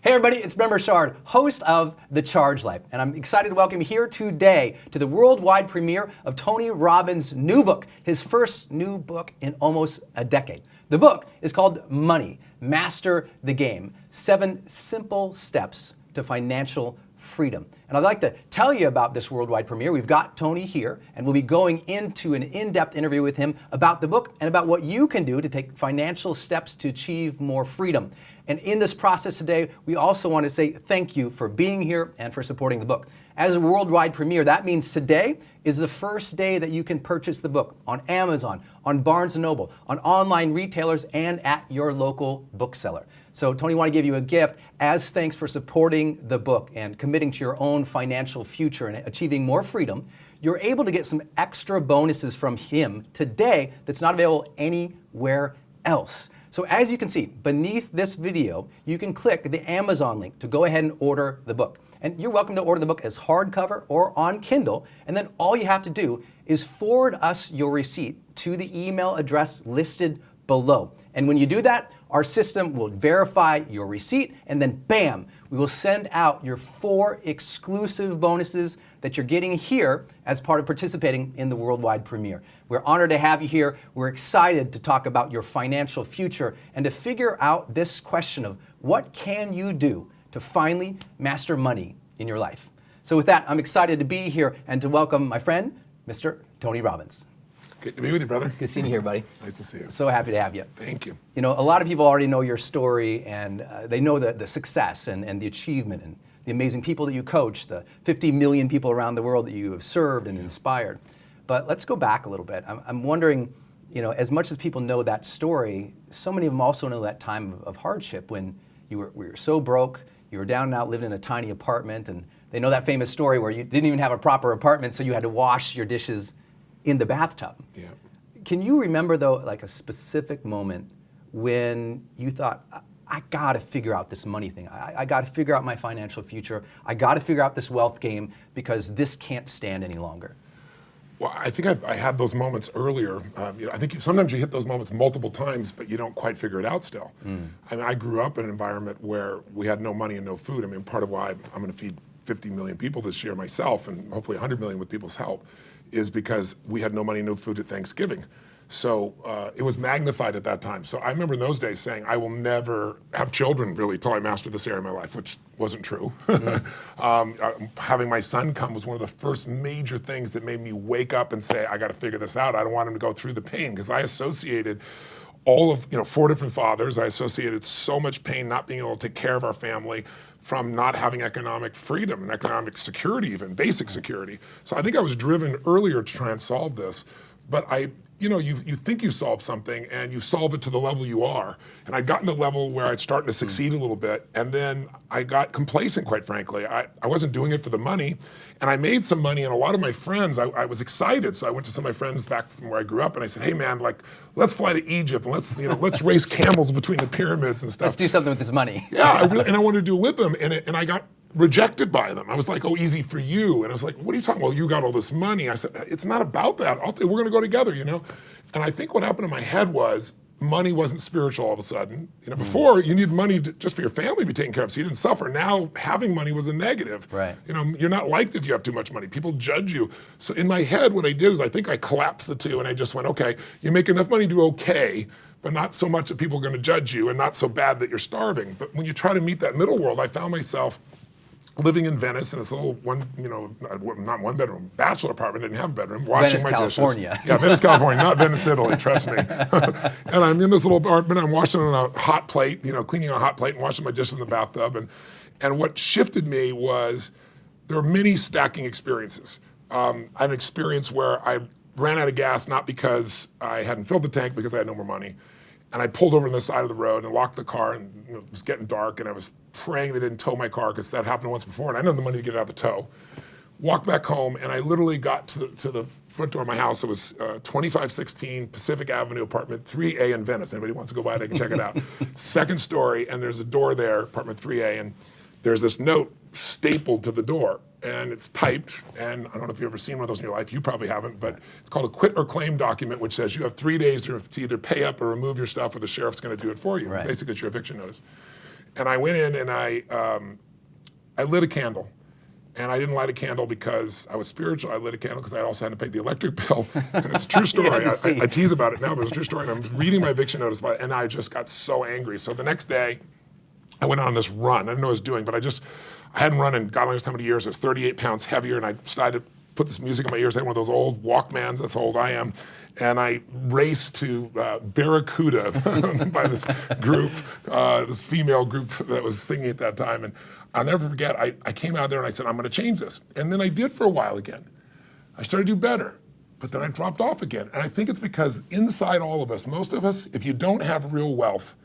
Hey everybody, it's Brendon Burchard, host of The Charge Life, and I'm excited to welcome you here today to the worldwide premiere of Tony Robbins' new book, his first new book in almost a decade. The book is called Money, Master the Game, 7 Simple Steps to Financial Freedom. And I'd like to tell you about this worldwide premiere. We've got Tony here, and we'll be going into an in-depth interview with him about the book and about what you can do to take financial steps to achieve more freedom. And in this process today, we also want to say thank you for being here and for supporting the book. As a worldwide premiere, that means today is the first day that you can purchase the book on Amazon, on Barnes & Noble, on online retailers, and at your local bookseller. So Tony, want to give you a gift as thanks for supporting the book and committing to your own financial future and achieving more freedom. You're able to get some extra bonuses from him today that's not available anywhere else. So as you can see, beneath this video, you can click the Amazon link to go ahead and order the book. And you're welcome to order the book as hardcover or on Kindle. And then all you have to do is forward us your receipt to the email address listed below. And when you do that, our system will verify your receipt, and then bam, we will send out your 4 exclusive bonuses that you're getting here as part of participating in the worldwide premiere. We're honored to have you here. We're excited to talk about your financial future and to figure out this question of what can you do to finally master money in your life. So with that, I'm excited to be here and to welcome my friend, Mr. Tony Robbins. Good to be with you, brother. Good seeing you here, buddy. Nice to see you. So happy to have you. Thank you. You know, a lot of people already know your story, and they know the success and the achievement and the amazing people that you coach, the 50 million people around the world that you have served and inspired. But let's go back a little bit. I'm wondering, you know, as much as people know that story, so many of them also know that time of hardship when we were so broke, you were down and out, living in a tiny apartment, and they know that famous story where you didn't even have a proper apartment, so you had to wash your dishes in the bathtub. Yeah. Can you remember, though, like a specific moment when you thought, I got to figure out this money thing. I got to figure out my financial future. I got to figure out this wealth game because this can't stand any longer? Well, I think I had those moments earlier. I think sometimes you hit those moments multiple times, but you don't quite figure it out still. I mean, I grew up in an environment where we had no money and no food. I mean, part of why I'm going to feed 50 million people this year myself, and hopefully 100 million with people's help, is because we had no money, no food at Thanksgiving. So it was magnified at that time. So I remember in those days saying, I will never have children really till I master this area of my life, which wasn't true. Having my son come was one of the first major things that made me wake up and say, I got to figure this out. I don't want him to go through the pain, because I associated all of, 4 different fathers. I associated so much pain not being able to take care of our family from not having economic freedom and economic security, even basic security. So I think I was driven earlier to try and solve this, but you think you solve something and you solve it to the level you are. And I'd gotten to a level where I'd started to succeed a little bit, and then I got complacent, quite frankly. I wasn't doing it for the money, and I made some money, and a lot of my friends, I was excited. So I went to some of my friends back from where I grew up, and I said, hey man, let's fly to Egypt, and let's race camels between the pyramids and stuff. Let's do something with this money. Yeah, I wanted to do it with them, and I got rejected by them. I was like, oh, easy for you. And I was like, what are you talking about? Well, you got all this money. I said, it's not about that. We're going to go together, And I think what happened in my head was money wasn't spiritual all of a sudden. Before, you needed money just for your family to be taken care of, so you didn't suffer. Now, having money was a negative. Right. You're not liked if you have too much money. People judge you. So in my head, what I did is I think I collapsed the two, and I just went, okay, you make enough money to do okay, but not so much that people are going to judge you, and not so bad that you're starving. But when you try to meet that middle world, I found myself living in Venice in this little not one bedroom, bachelor apartment, didn't have a bedroom, washing my California. dishes. Yeah, Venice, California, not Venice, Italy, trust me. And I'm in this little apartment, I'm washing on a hot plate, cleaning on a hot plate and washing my dishes in the bathtub. And what shifted me was there were many stacking experiences. I had an experience where I ran out of gas, not because I hadn't filled the tank, because I had no more money. And I pulled over on the side of the road and locked the car, and it was getting dark, and I was praying they didn't tow my car, because that happened once before, and I didn't have the money to get it out of the tow. Walked back home, and I literally got to the front door of my house. It was 2516 Pacific Avenue, apartment 3A in Venice. Anybody wants to go by, they can check it out. Second story, and there's a door there, apartment 3A, and there's this note stapled to the door. And it's typed, and I don't know if you've ever seen one of those in your life. You probably haven't, but it's called a quit or claim document, which says you have 3 days to either pay up or remove your stuff, or the sheriff's going to do it for you. Right. Basically, it's your eviction notice. And I went in and I lit a candle. And I didn't light a candle because I was spiritual. I lit a candle because I also had to pay the electric bill. And it's a true story. I tease about it now, but it's a true story. And I'm reading my eviction notice, and I just got so angry. So the next day, I went on this run. I didn't know what I was doing, but I hadn't run in God knows how many years. I was 38 pounds heavier, and I decided to put this music in my ears. I had one of those old Walkmans. That's how old I am. And I raced to Barracuda by this group, this female group that was singing at that time. And I'll never forget, I came out there and I said, I'm going to change this. And then I did for a while again. I started to do better, but then I dropped off again. And I think it's because inside all of us, most of us, if you don't have real wealth,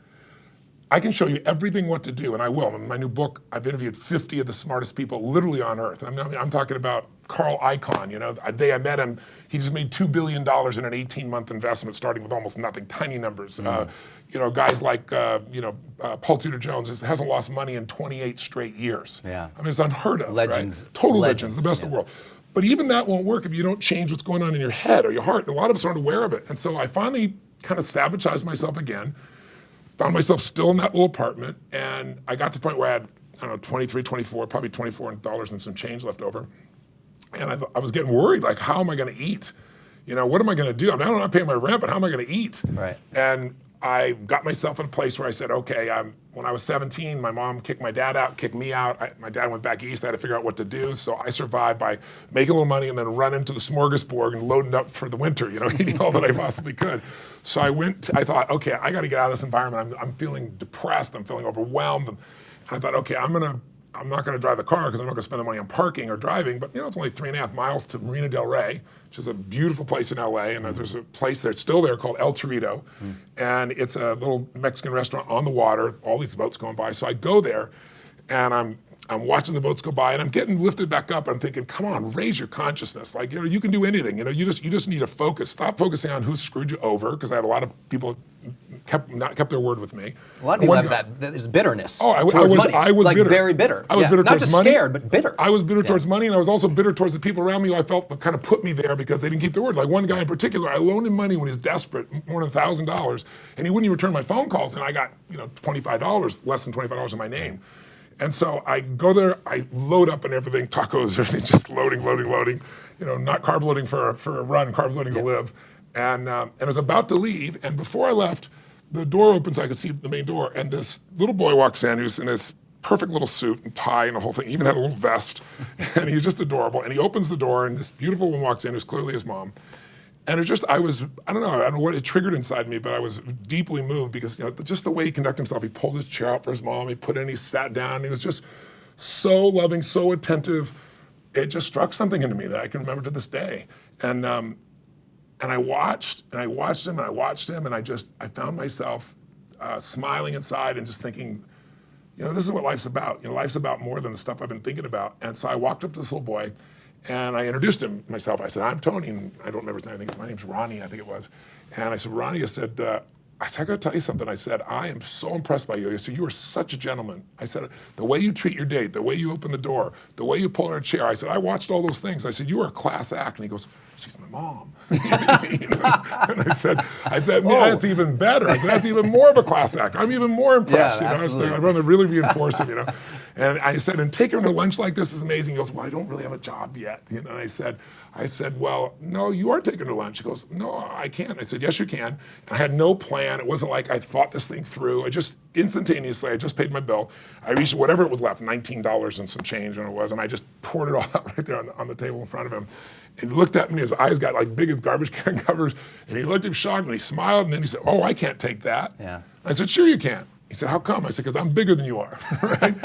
I can show you everything what to do, and I will. In my new book, I've interviewed 50 of the smartest people literally on earth. I'm talking about Carl Icahn, the day I met him, he just made $2 billion in an 18-month investment starting with almost nothing, tiny numbers. Guys like, Paul Tudor Jones hasn't lost money in 28 straight years. Yeah. I mean, it's unheard of, Legends. Right? Total legends, the best in the world. But even that won't work if you don't change what's going on in your head or your heart. And a lot of us aren't aware of it. And so I finally kind of sabotaged myself again, found myself still in that little apartment, and I got to the point where I had, 23, 24, probably $24 and some change left over. And I was getting worried, like, how am I going to eat? What am I going to do? I'm not paying my rent, but how am I going to eat? Right. And I got myself in a place where I said, okay, when I was 17, my mom kicked my dad out, kicked me out. My dad went back east. I had to figure out what to do. So I survived by making a little money and then running to the smorgasbord and loading up for the winter, eating all that I possibly could. So I thought, okay, I got to get out of this environment. I'm feeling depressed. I'm feeling overwhelmed. And I thought, okay, I'm not going to drive the car because I'm not going to spend the money on parking or driving, but it's only 3.5 miles to Marina del Rey, which is a beautiful place in LA, and there's a place that's still there called El Torito, and it's a little Mexican restaurant on the water, all these boats going by. So I go there, and I'm watching the boats go by, and I'm getting lifted back up, and I'm thinking, come on, raise your consciousness. Like, you can do anything. You just need to focus. Stop focusing on who screwed you over, because I had a lot of people kept their word with me. A lot of people have that. There's bitterness. Oh, I was like bitter. Very bitter. I was bitter Not towards just money. Scared, but bitter. I was bitter towards money, and I was also bitter towards the people around me who I felt kind of put me there because they didn't keep their word. Like one guy in particular, I loaned him money when he was desperate, more than $1,000, and he wouldn't even return my phone calls, and I got $25, less than $25 in my name. And so I go there, I load up and everything, tacos, everything, just loading. Not carb loading for a run, carb loading to live. And I was about to leave, and before I left, the door opens, I could see the main door, and this little boy walks in who's in this perfect little suit and tie and the whole thing, even had a little vest, and he's just adorable. And he opens the door, and this beautiful woman walks in who's clearly his mom. And I don't know what it triggered inside me, but I was deeply moved because just the way he conducted himself. He pulled his chair out for his mom, he sat down, he was just so loving, so attentive. It just struck something into me that I can remember to this day. And I watched him, and I found myself smiling inside and just thinking, this is what life's about. Life's about more than the stuff I've been thinking about. And so I walked up to this little boy, and I introduced him myself. I said, I'm Tony, and I don't remember his name. I think my name's Ronnie, I think it was. And I said, Ronnie, I got to tell you something. I said, I am so impressed by you. I said, you are such a gentleman. I said, the way you treat your date, the way you open the door, the way you pull her a chair. I said, I watched all those things. I said, you are a class act. And he goes, she's my mom. And I said, man, that's even better. I said, that's even more of a class act. I'm even more impressed. I'd rather really reinforce him, And I said, and take her to lunch like this is amazing. He goes, well, I don't really have a job yet. And I said, well, no, you are taking her to lunch. He goes, no, I can't. I said, yes, you can. And I had no plan. It wasn't like I thought this thing through. I just instantaneously, I just paid my bill. I reached whatever it was left, $19 and some change, and it was, and I just poured it all out right there on the table in front of him. And he looked at me, and his eyes got like big as garbage can covers, and he looked at me shocked, and he smiled, and then he said, oh, I can't take that. Yeah. I said, sure you can. He said, how come? I said, because I'm bigger than you are, right?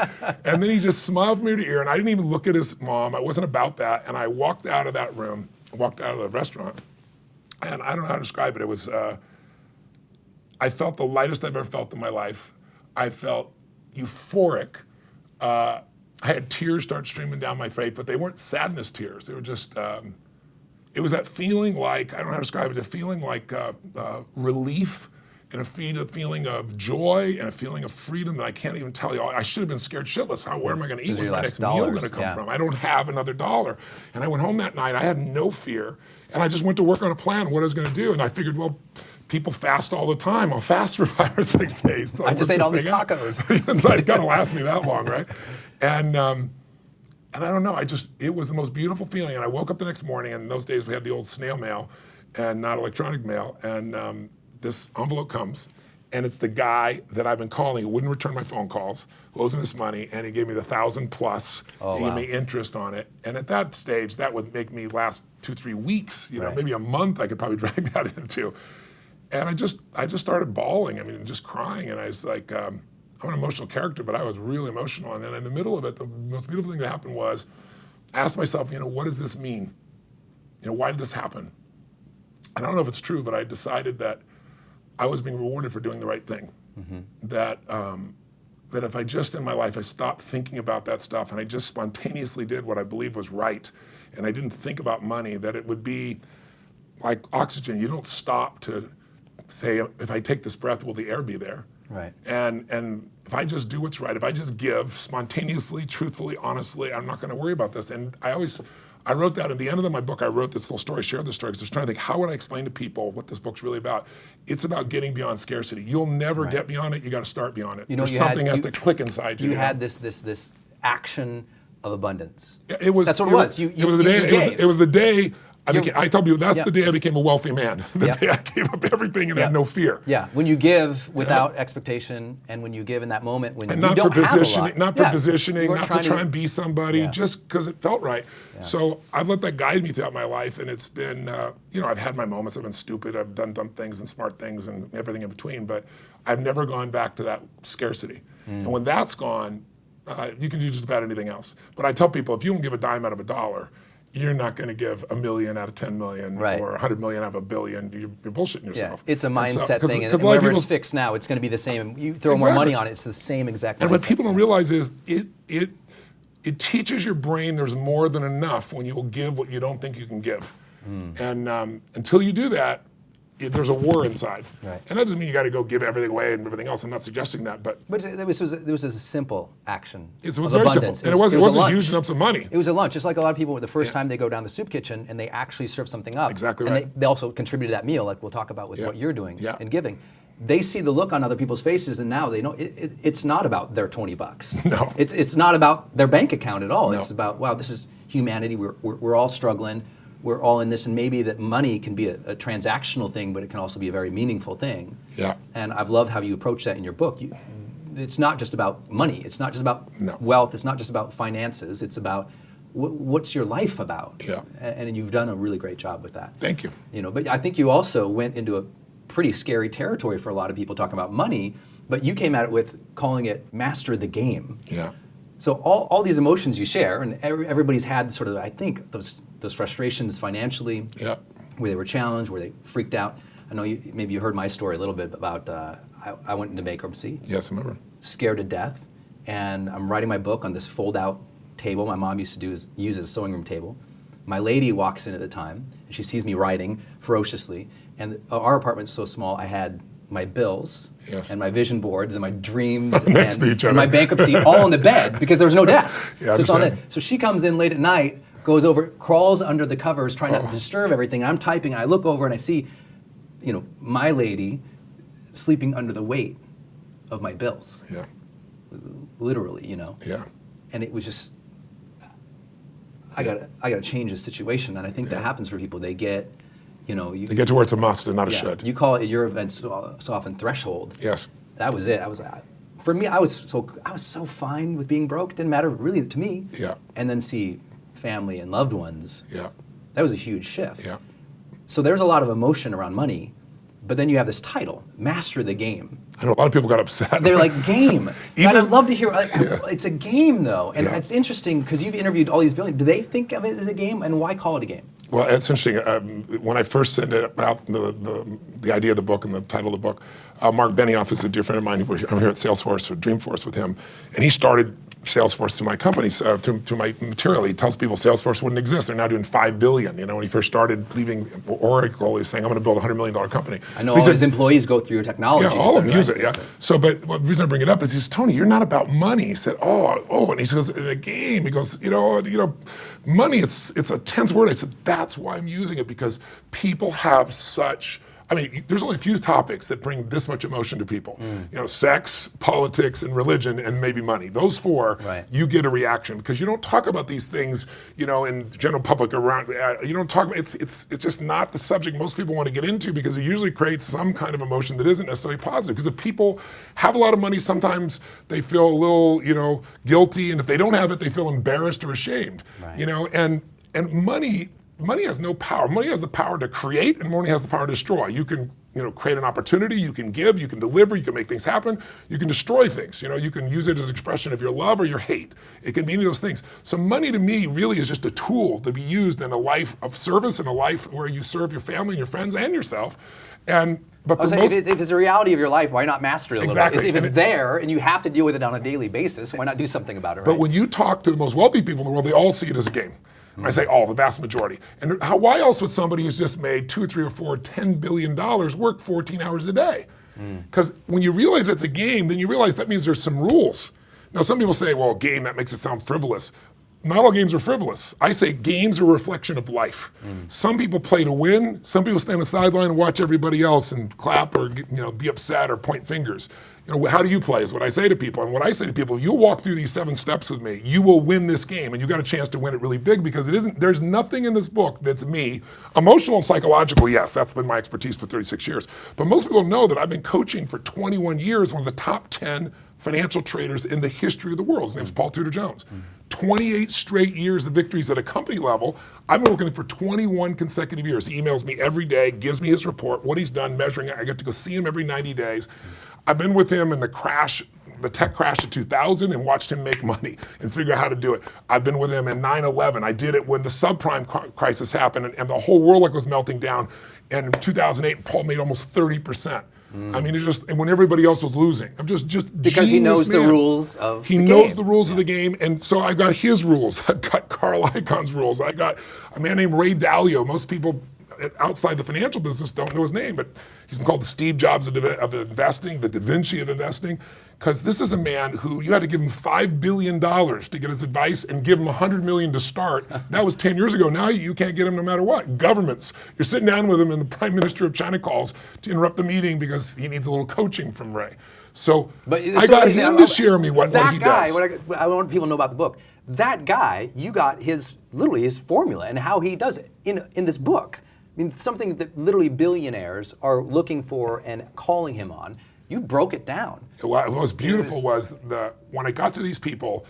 And then he just smiled from ear to ear, and I didn't even look at his mom. I wasn't about that, and I walked out of that room, walked out of the restaurant, and I don't know how to describe it. It was, I felt the lightest I've ever felt in my life. I felt euphoric. I had tears start streaming down my face, but they weren't sadness tears. They were just, it was that feeling like, I don't know how to describe it, a feeling like relief, and a feeling of joy, and a feeling of freedom that I can't even tell you. I should have been scared shitless. Where am I going to eat? Where's my next meal going to come from? I don't have another dollar. And I went home that night. I had no fear. And I just went to work on a plan of what I was going to do. And I figured, well, people fast all the time. I'll fast for 5 or 6 days. I just ate all these tacos. It's like, gotta last me that long, right? And I don't know, it was the most beautiful feeling. And I woke up the next morning, and in those days we had the old snail mail and not electronic mail. And this envelope comes, and it's the guy that I've been calling who wouldn't return my phone calls, who owes me this money, and he gave me the 1,000 plus. Oh, he wow. gave me interest on it. And at that stage, that would make me last 2-3 weeks, Right. maybe a month I could probably drag that into. And I just started bawling, just crying. And I was like, I'm an emotional character, but I was really emotional. And then in the middle of it, the most beautiful thing that happened was, I asked myself, what does this mean? Why did this happen? And I don't know if it's true, but I decided that I was being rewarded for doing the right thing. Mm-hmm. That if I just in my life, I stopped thinking about that stuff and I just spontaneously did what I believed was right, and I didn't think about money, that it would be like oxygen. You don't stop to say, if I take this breath, will the air be there? Right. And if I just do what's right, if I just give spontaneously, truthfully, honestly, I'm not going to worry about this. And I wrote that at the end of my book. I wrote this little story, shared this story, because I was trying to think, how would I explain to people what this book's really about? It's about getting beyond scarcity. You'll never get beyond it. You got to start beyond it. Something has to click inside you. You had this action of abundance. It was. That's what it was. It was the day. It was the day. I tell people that's the day I became a wealthy man. The day I gave up everything and had no fear. Yeah, when you give without expectation, and when you give in that moment when and you not don't for positioning, have a lot. not for positioning, not to try to and be somebody, just because it felt right. Yeah. So I've let that guide me throughout my life, and it's been, I've had my moments. I've been stupid. I've done dumb things and smart things and everything in between. But I've never gone back to that scarcity. And when that's gone, you can do just about anything else. But I tell people, if you don't give a dime out of a dollar, you're not going to give $1 million out of 10 million or 100 million out of $1 billion. You're bullshitting yourself. Yeah, it's a mindset thing, and wherever it's fixed now, it's going to be the same. You throw more money on it, it's the same exact. And what people don't realize is it teaches your brain there's more than enough when you will give what you don't think you can give. And until you do that, there's a war inside. Right. And that doesn't mean you got to go give everything away and everything else. I'm not suggesting that, but it was a simple action. It was of very abundance. simple, and it wasn't a huge amounts of money. It was a lunch, just like a lot of people the first time they go down the soup kitchen and they actually serve something up. Exactly and right. they also contribute to that meal, like we'll talk about with what you're doing and giving. They see the look on other people's faces, and now they know it's not about their $20. No. It's not about their bank account at all. No. It's about, wow, this is humanity. We're all struggling. We're all in this, and maybe that money can be a transactional thing, but it can also be a very meaningful thing. Yeah. And I've loved how you approach that in your book. It's not just about money. It's not just about wealth. It's not just about finances. It's about what's your life about. Yeah. And you've done a really great job with that. Thank you. But I think you also went into a pretty scary territory for a lot of people talking about money, but you came at it with calling it master the game. Yeah. So all these emotions you share, and everybody's had sort of, I think, those frustrations financially, where they were challenged, where they freaked out. I know maybe you heard my story a little bit about I went into bankruptcy. Yes, I remember. Scared to death, and I'm writing my book on this fold-out table my mom used to use as a sewing room table. My lady walks in at the time, and she sees me writing ferociously, and our apartment's so small, I had my bills and my vision boards and my dreams and my bankruptcy all in the bed because there was no desk. Yeah, so it's on the, so she comes in late at night, goes over, crawls under the covers, trying not to disturb everything. And I'm typing, and I look over and I see, my lady sleeping under the weight of my bills. Yeah. Literally, Yeah. And it was just, I gotta change the situation, and I think that happens for people. They get, they get to where it's a must and not a should. You call it at your event so often threshold. Yes. That was it. For me, I was so fine with being broke. Didn't matter really to me. Yeah. And then see family and loved ones. Yeah. That was a huge shift. Yeah. So there's a lot of emotion around money, but then you have this title, Master the Game. I know a lot of people got upset. They're like, game. And I'd love to hear, it's a game though. And it's interesting because you've interviewed all these billionaires. Do they think of it as a game, and why call it a game? Well, it's interesting. When I first sent it out, the idea of the book and the title of the book, Mark Benioff is a dear friend of mine. I'm here at Salesforce or Dreamforce with him, and he started Salesforce through my company, through my material. He tells people Salesforce wouldn't exist. They're now doing $5 billion. When he first started leaving Oracle, he was saying, I'm going to build a $100 million company. I know all his employees go through your technology. Yeah, all of them use it, yeah. So, but the reason I bring it up is he says, Tony, you're not about money. He said, and he says, in a game, he goes, money, it's a tense word. I said, that's why I'm using it, because people have such I mean, there's only a few topics that bring this much emotion to people. You know, sex, politics, and religion, and maybe money. Those four, you get a reaction because you don't talk about these things, you know, in general public around. You don't talk about it's just not the subject most people want to get into because it usually creates some kind of emotion that isn't necessarily positive. Because if people have a lot of money, sometimes they feel a little, you know, guilty, and if they don't have it, they feel embarrassed or ashamed. You know, and money has no power. Money has the power to create, and money has the power to destroy. You can, you know, create an opportunity, you can give, you can deliver, you can make things happen, you can destroy things. You know, you can use it as an expression of your love or your hate. It can be any of those things. So money to me really is just a tool to be used in a life of service, in a life where you serve your family and your friends and yourself. But for most, if it's a reality of your life, why not master it a little bit? If it's and there and you have to deal with it on a daily basis, why not do something about it, right? But when you talk to the most wealthy people in the world, they all see it as a game. I say all, the vast majority. And why else would somebody who's just made $2, $3, or $4, $10 billion work 14 hours a day? Because when you realize it's a game, then you realize that means there's some rules. Now, some people say, well, game, that makes it sound frivolous. Not all games are frivolous. I say games are a reflection of life. Some people play to win. Some people stand on the sideline and watch everybody else and clap or, you know, be upset or point fingers. You know, how do you play is what I say to people. And what I say to people, you'll walk through these 7 steps with me. You will win this game, and you got a chance to win it really big because there's nothing in this book that's me. Emotional and psychological, yes, that's been my expertise for 36 years. But most people know that I've been coaching for 21 years, one of the top 10 financial traders in the history of the world. His name's Paul Tudor Jones. 28 straight years of victories at a company level. I've been working for 21 consecutive years. He emails me every day, gives me his report, what he's done, measuring it. I get to go see him every 90 days. I've been with him in the tech crash of 2000 and watched him make money and figure out how to do it. I've been with him in 9/11. I did it when the subprime crisis happened and the whole world was melting down. And in 2008, Paul made almost 30%. I mean, and when everybody else was losing. I'm just because he knows the rules of He knows the rules of the game, and so I've got his rules. I've got Carl Icahn's rules. I got a man named Ray Dalio. Most people outside the financial business don't know his name, but he's been called the Steve Jobs of investing, the Da Vinci of investing, because this is a man who you had to give him $5 billion to get his advice and give him $100 million to start. That was 10 years ago. Now you can't get him no matter what. Governments, you're sitting down with him and the Prime Minister of China calls to interrupt the meeting because he needs a little coaching from Ray. So I got him to share me what he does. I want people to know about the book. That guy, you got literally his formula and how he does it in this book. I mean, something that literally billionaires are looking for and calling him on. You broke it down. What was beautiful was when I got to these people,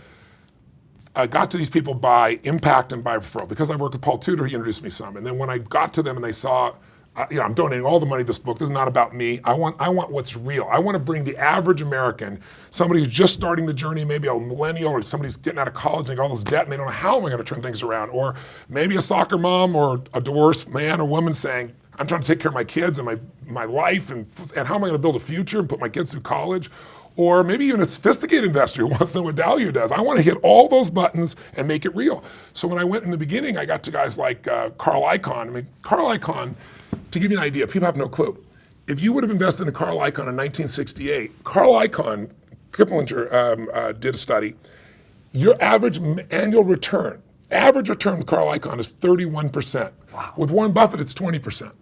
by impact and by referral. Because I worked with Paul Tudor, he introduced me some. And then when I got to them and they saw, I'm donating all the money to this book. This is not about me. I want what's real. I want to bring the average American, somebody who's just starting the journey, maybe a millennial or somebody who's getting out of college and got all this debt and they don't know how am I going to turn things around. Or maybe a soccer mom or a divorced man or woman saying, I'm trying to take care of my kids and my life and how am I going to build a future and put my kids through college? Or maybe even a sophisticated investor who wants to know what Dalio does. I want to hit all those buttons and make it real. So when I went in the beginning, I got to guys like Carl Icahn. I mean, Carl Icahn, to give you an idea, people have no clue. If you would have invested in Carl Icahn in 1968, Carl Icahn, Kiplinger did a study, your average annual return with Carl Icahn is 31%. Wow. With Warren Buffett, it's 20%.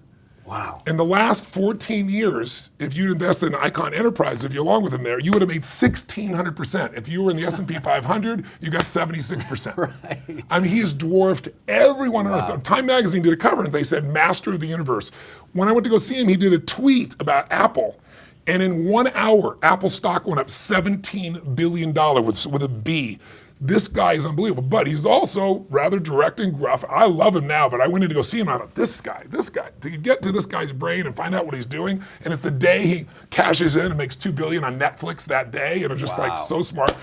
Wow. In the last 14 years, if you'd invested in Icahn Enterprise, if you're along with him there, you would have made 1,600%. If you were in the S&P 500, you got 76%. Right. I mean, he has dwarfed everyone on Earth. Time Magazine did a cover and they said, master of the universe. When I went to go see him, he did a tweet about Apple. And in 1 hour, Apple stock went up $17 billion with a B. This guy is unbelievable, but he's also rather direct and gruff. I love him now, but I went in to go see him. I thought, this guy, to get to this guy's brain and find out what he's doing, and it's the day he cashes in and makes $2 billion on Netflix that day, and it's just like so smart.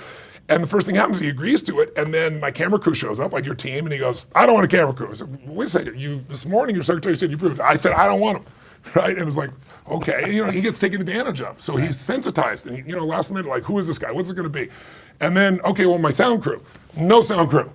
And the first thing happens, he agrees to it, and then my camera crew shows up, like your team, and he goes, I don't want a camera crew. I said, wait a second, this morning your secretary said you approved it. I said, I don't want him. Right? And it was like, okay, he gets taken advantage of. So he's sensitized, and last minute, like, who is this guy? What's it going to be? And then, okay, well, my sound crew, no sound crew.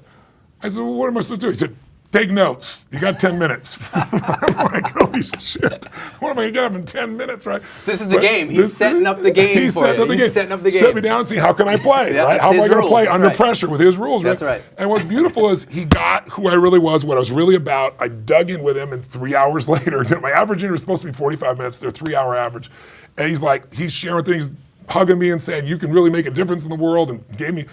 I said, well, what am I supposed to do? He said, take notes. You got 10 minutes. I'm like, holy shit. What am I going to get up in 10 minutes, right? This is the game. He's setting up the game he's for setting you. Up the He's game. setting up the game. Set me down and see how can I play, Yeah, right? How am I going to play under pressure with his rules, right? That's right. And what's beautiful is he got who I really was, what I was really about. I dug in with him, and 3 hours later, my average interview was supposed to be 45 minutes. They're 3-hour average. And he's sharing things, hugging me and saying, you can really make a difference in the world, and gave me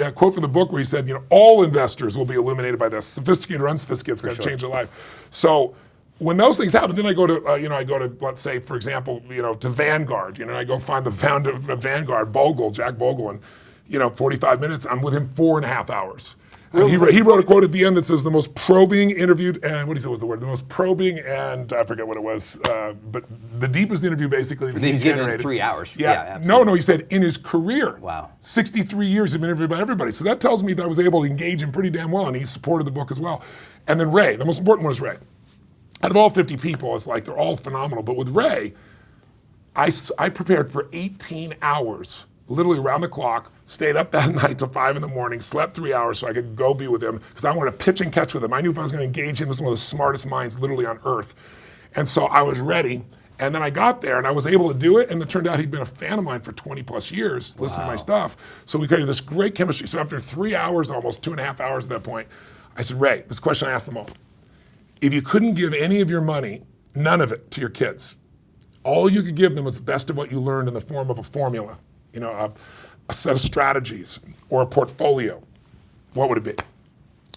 a quote from the book where he said, all investors will be illuminated by this. Sophisticated or unsophisticated, it's going to change their life. So when those things happen, then I go to, let's say, for example, to Vanguard. I go find the founder of Vanguard, Jack Bogle, and 45 minutes, I'm with him 4.5 hours. And he wrote a quote at the end that says the most probing interviewed, and what he said was the word, the most probing, and I forget what it was, but the deepest interview basically that he's generated. 3 hours. Yeah, no, he said in his career. Wow. 63 years he's been interviewed by everybody. So that tells me that I was able to engage him pretty damn well, and he supported the book as well. And then Ray, the most important one is Ray. Out of all 50 people, it's like they're all phenomenal, but with Ray, I prepared for 18 hours, literally around the clock, stayed up that night till 5 in the morning, slept 3 hours so I could go be with him because I wanted to pitch and catch with him. I knew if I was going to engage him, this was one of the smartest minds literally on earth. And so I was ready. And then I got there and I was able to do it. And it turned out he'd been a fan of mine for 20 plus years, listening to my stuff. So we created this great chemistry. So after 3 hours, almost 2.5 hours at that point, I said, Ray, this question I asked them all. If you couldn't give any of your money, none of it, to your kids, all you could give them was the best of what you learned in the form of a formula, a set of strategies or a portfolio, what would it be?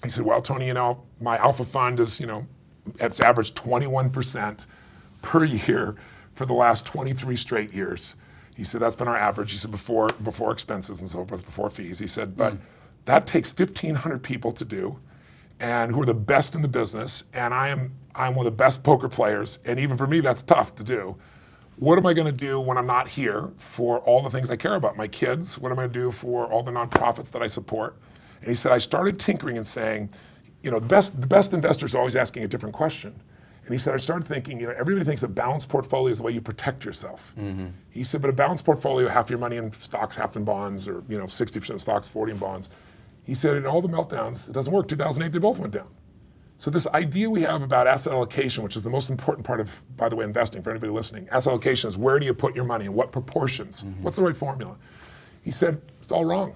He said, well, Tony, my alpha fund is, it's averaged 21% per year for the last 23 straight years. He said, that's been our average. He said, before expenses and so forth, before fees. He said, but that takes 1,500 people to do, and who are the best in the business, and I'm one of the best poker players, and even for me, that's tough to do. What am I going to do when I'm not here for all the things I care about? My kids, what am I going to do for all the nonprofits that I support? And he said, I started tinkering and saying, the best investors are always asking a different question. And he said, I started thinking, everybody thinks a balanced portfolio is the way you protect yourself. Mm-hmm. He said, but a balanced portfolio, half your money in stocks, half in bonds, or 60% in stocks, 40 in bonds. He said, in all the meltdowns, it doesn't work. 2008, they both went down. So this idea we have about asset allocation, which is the most important part of, by the way, investing for anybody listening, asset allocation is where do you put your money, in what proportions? Mm-hmm. What's the right formula? He said, it's all wrong.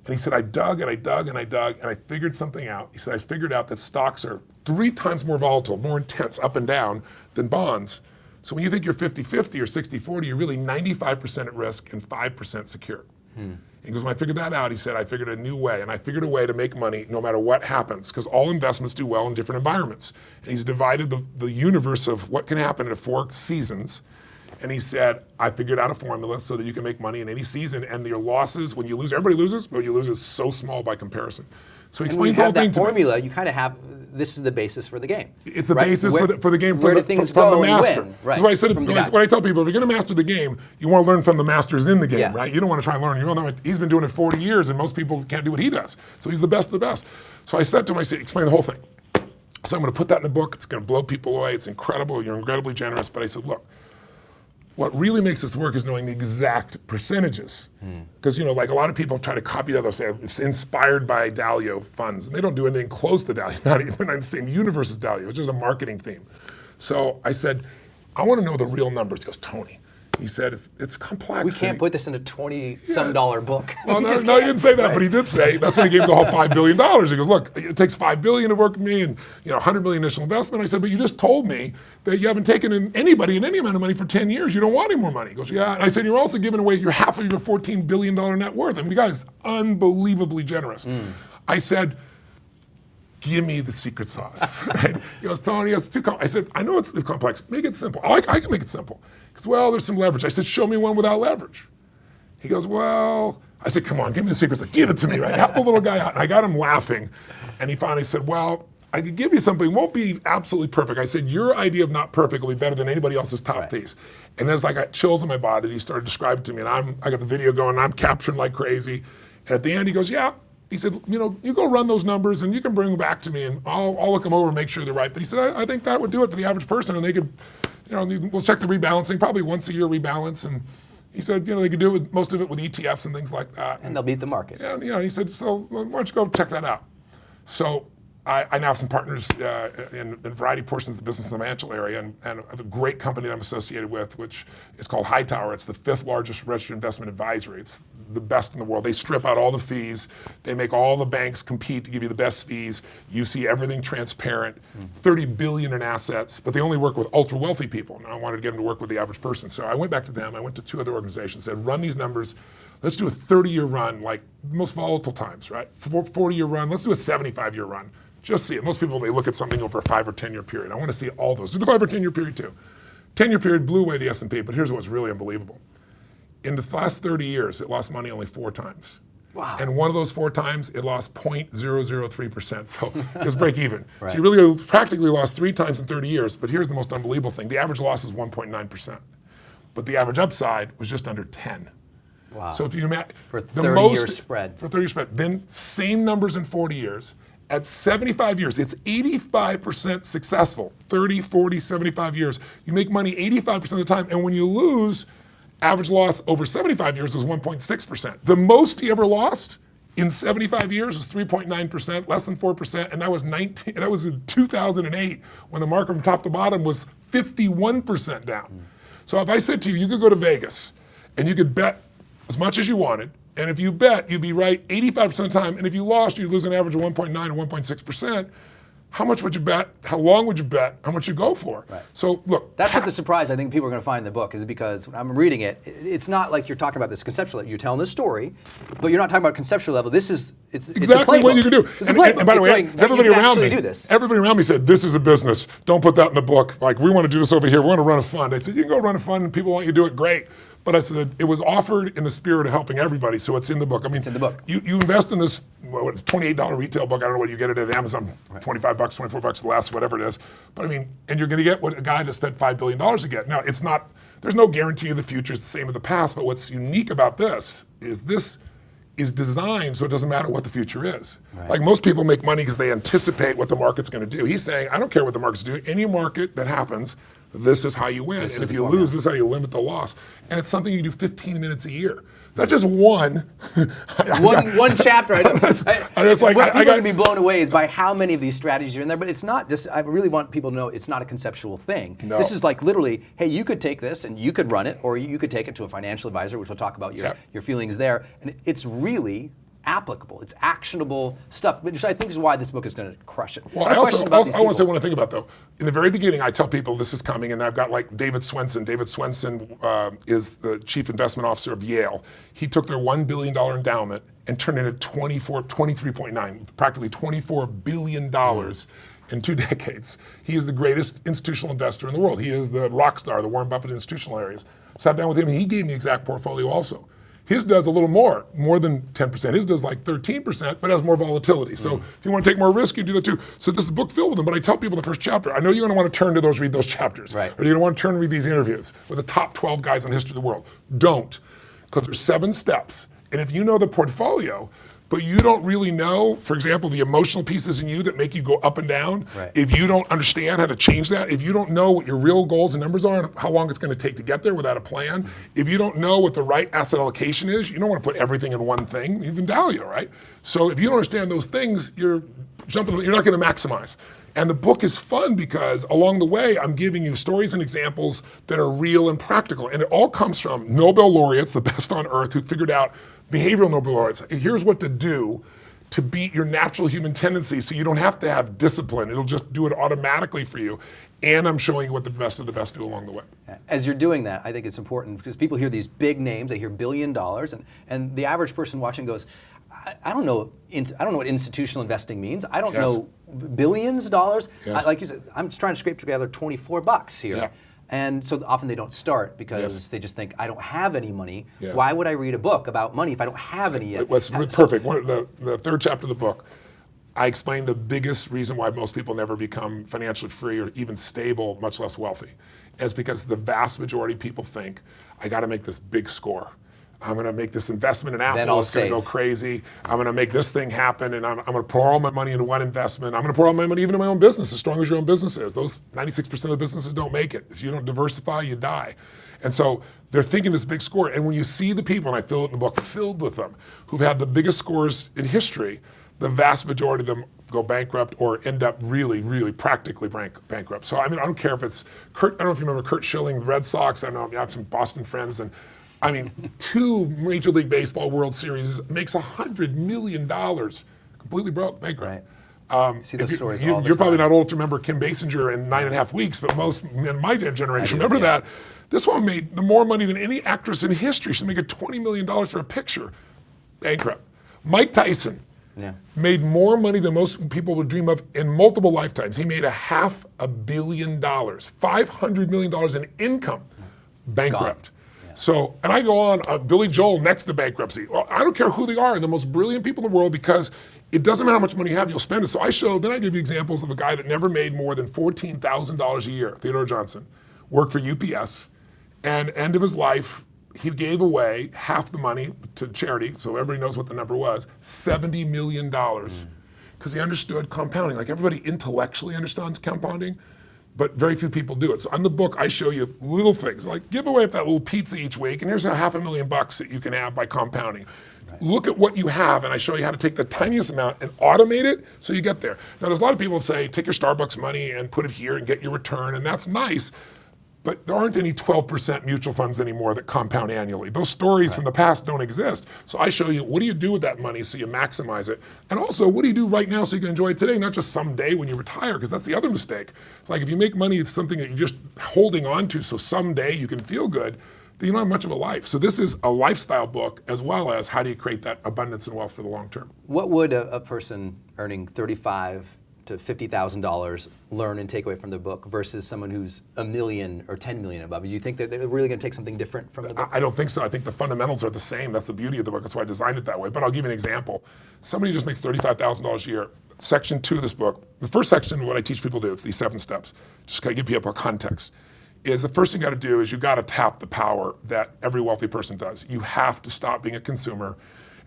And he said, I dug and I dug and I dug and I figured something out. He said, I figured out that stocks are 3 times more volatile, more intense up and down than bonds. So when you think you're 50-50 or 60-40, you're really 95% at risk and 5% secure. He goes, when I figured that out, he said, I figured a new way, and I figured a way to make money no matter what happens, because all investments do well in different environments. And he's divided the universe of what can happen into 4 seasons. And he said, I figured out a formula so that you can make money in any season, and your losses, when you lose, everybody loses, but when you lose is so small by comparison. So he explains the whole thing to me. And when you have that formula, you kind of have, this is the basis for the game. It's the basis for the game from the master. Right. That's why I said, what I tell people, if you're going to master the game, you want to learn from the masters in the game, right? You don't want to try and learn your own. He's been doing it 40 years, and most people can't do what he does. So he's the best of the best. So I said to him, I said, explain the whole thing. So I'm going to put that in the book. It's going to blow people away. It's incredible. You're incredibly generous. But I said, look, what really makes this work is knowing the exact percentages. Because, like a lot of people try to copy that. They'll say it's inspired by Dalio funds. And they don't do anything close to Dalio. Not even in the same universe as Dalio, which is a marketing theme. So I said, I want to know the real numbers. He goes, Tony. He said, it's complex. We can't put this in a $20-some book. Well, no, he didn't say that, but he did say, that's when he gave me the whole $5 billion. He goes, look, it takes $5 billion to work with me and $100 million initial investment. I said, but you just told me that you haven't taken in anybody in any amount of money for 10 years. You don't want any more money. He goes, yeah. And I said, you're also giving away half of your $14 billion net worth. I mean, the guy's unbelievably generous. I said, give me the secret sauce. Right? He goes, Tony, it's too complex. I said, I know it's too complex. Make it simple. I can make it simple. He goes, well, there's some leverage. I said, show me one without leverage. He goes, well, I said, come on, give me the secret sauce. Give it to me, right? Help the little guy out. And I got him laughing. And he finally said, well, I could give you something. It won't be absolutely perfect. I said, your idea of not perfect will be better than anybody else's top piece. And there's like I got chills in my body as he started describing to me. And I got the video going, and I'm capturing like crazy. And at the end, he goes, yeah. He said, you go run those numbers and you can bring them back to me and I'll look them over and make sure they're right. But he said, I think that would do it for the average person, and they could, we'll check the rebalancing, probably once a year rebalance. And he said, they could do it with most of it with ETFs and things like that. And they'll beat the market. And he said, so why don't you go check that out? So I now have some partners in a variety of portions of the business and the financial area, and I have a great company that I'm associated with, which is called Hightower. It's the 5th largest registered investment advisory. It's the best in the world. They strip out all the fees. They make all the banks compete to give you the best fees. You see everything transparent, 30 billion in assets, but they only work with ultra wealthy people. And I wanted to get them to work with the average person. So I went back to them. I went to 2 other organizations, said, run these numbers. Let's do a 30-year run, like the most volatile times, right? 40-year run. Let's do a 75-year run. Just see it. Most people, they look at something over a 5 or 10-year period. I want to see all those. Do the 5 or 10-year period too. 10-year period blew away the S&P, but here's what's really unbelievable. In the last 30 years, it lost money only 4 times. Wow. And one of those 4 times, it lost 0.003%. So it was break even. Right. So you really practically lost 3 times in 30 years. But here's the most unbelievable thing. The average loss is 1.9%. But the average upside was just under 10. Wow. So if you imagine for a 30-year spread. For a 30-year spread. Then same numbers in 40 years. At 75 years, it's 85% successful. 30, 40, 75 years. You make money 85% of the time. And when you lose, average loss over 75 years was 1.6%. The most he ever lost in 75 years was 3.9%, less than 4%, and that was in 2008 when the market from top to bottom was 51% down. So if I said to you, you could go to Vegas and you could bet as much as you wanted, and if you bet, you'd be right 85% of the time, and if you lost, you'd lose an average of 1.9 or 1.6%. How much would you bet? How long would you bet? How much you go for? Right. So look, that's what the surprise I think people are going to find in the book is because when I'm reading it, it's not like you're talking about this conceptual level. You're telling this story, but you're not talking about conceptual level. It's exactly a what you can do. It's a playbook. And by the way, everybody around me said, this is a business. Don't put that in the book. Like, we want to do this over here. We want to run a fund. I said, you can go run a fund and people want you to do it, great. But I said, it was offered in the spirit of helping everybody, so it's in the book. I mean, it's in the book. You invest in this $28 retail book. I don't know what you get it at Amazon, right. $25, $24 less, whatever it is. But I mean, and you're going to get what a guy that spent $5 billion to get. Now, it's not, there's no guarantee of the future. It's the same as the past. But what's unique about this is designed so it doesn't matter what the future is. Right. Like, most people make money because they anticipate what the market's going to do. He's saying, I don't care what the market's doing. Any market that happens, this is how you win. And if you lose, this is how you limit the loss. And it's something you do 15 minutes a year. It's not just one. one chapter. I just like, what people are going to be blown away is by how many of these strategies are in there. But it's not just, I really want people to know it's not a conceptual thing. No. This is like literally, hey, you could take this and you could run it, or you could take it to a financial advisor, which we'll talk about your feelings there. And it's really applicable. It's actionable stuff, which I think is why this book is going to crush it. Well, I want to say one thing about, though. In the very beginning, I tell people this is coming, and I've got like David Swensen. David Swensen is the chief investment officer of Yale. He took their $1 billion endowment and turned it into 23.9, practically $24 billion in 2 decades. He is the greatest institutional investor in the world. He is the rock star, the Warren Buffett institutional areas. Sat down with him, and he gave me the exact portfolio also. His does a little more than 10%. His does like 13%, but has more volatility. So if you want to take more risk, you do that too. So this is a book filled with them, but I tell people the first chapter, I know you're going to want to turn to read those chapters. Right. Or you're going to want to turn and read these interviews with the top 12 guys in the history of the world. Don't, because there's 7 steps. And if you know the portfolio, but you don't really know, for example, the emotional pieces in you that make you go up and down, right. If you don't understand how to change that, if you don't know what your real goals and numbers are and how long it's going to take to get there without a plan, if you don't know what the right asset allocation is, you don't want to put everything in one thing, even value, right? So if you don't understand those things, you're not going to maximize. And the book is fun because along the way, I'm giving you stories and examples that are real and practical. And it all comes from Nobel laureates, the best on earth, who figured out behavioral Nobel laureates. Here's what to do to beat your natural human tendencies so you don't have to have discipline. It'll just do it automatically for you. And I'm showing you what the best of the best do along the way. As you're doing that, I think it's important because people hear these big names, they hear $1 billion, and the average person watching goes, I don't know what institutional investing means. I don't know billions of dollars. Yes. Like you said, I'm just trying to scrape together $24 here. Yeah. And so often they don't start because they just think, I don't have any money. Yes. Why would I read a book about money if I don't have any yet? It's perfect. The third chapter of the book, I explain the biggest reason why most people never become financially free or even stable, much less wealthy, is because the vast majority of people think, I got to make this big score. I'm going to make this investment in Apple. It's going to go crazy. I'm going to make this thing happen, and I'm going to pour all my money into one investment. I'm going to pour all my money even in my own business, as strong as your own business is. Those 96% of businesses don't make it. If you don't diversify, you die. And so they're thinking this big score. And when you see the people, and I fill it in the book, filled with them, who've had the biggest scores in history, the vast majority of them go bankrupt or end up really, really practically bankrupt. So I mean, I don't care if it's Kurt. I don't know if you remember Kurt Schilling, the Red Sox. I know I have some Boston friends, and I mean, 2 Major League Baseball World Series, makes $100 million, completely broke, bankrupt. Right. See those stories all the time. You're probably not old to remember Kim Basinger in 9.5 Weeks, but most in my generation remember that. This one made more money than any actress in history. She's making $20 million for a picture. Bankrupt. Mike Tyson made more money than most people would dream of in multiple lifetimes. He made $500 million, $500 million in income. Bankrupt. So, and I go on, Billy Joel next to bankruptcy. Well, I don't care who they are, the most brilliant people in the world, because it doesn't matter how much money you have, you'll spend it. So then I give you examples of a guy that never made more than $14,000 a year, Theodore Johnson, worked for UPS, and end of his life, he gave away half the money to charity, so everybody knows what the number was, $70 million, because he understood compounding. Like everybody intellectually understands compounding, but very few people do it. So on the book, I show you little things, like give away that little pizza each week, and here's $500,000 that you can have by compounding. Right. Look at what you have, and I show you how to take the tiniest amount and automate it so you get there. Now, there's a lot of people who say, take your Starbucks money and put it here and get your return, and that's nice, but there aren't any 12% mutual funds anymore that compound annually. Those stories from the past don't exist. So I show you, what do you do with that money so you maximize it? And also, what do you do right now so you can enjoy it today, not just someday when you retire, because that's the other mistake. It's like if you make money, it's something that you're just holding on to so someday you can feel good, then you don't have much of a life. So this is a lifestyle book, as well as how do you create that abundance and wealth for the long term. What would a person earning $35,000 to $50,000 learn and take away from the book versus someone who's $1 million or $10 million above? Do you think that they're really going to take something different from the book? I don't think so. I think the fundamentals are the same. That's the beauty of the book. That's why I designed it that way. But I'll give you an example. Somebody just makes $35,000 a year. Section 2 of this book, the first section, what I teach people to do, it's these 7 steps. Just to give people a context. Is the first thing you got to do is you got to tap the power that every wealthy person does. You have to stop being a consumer,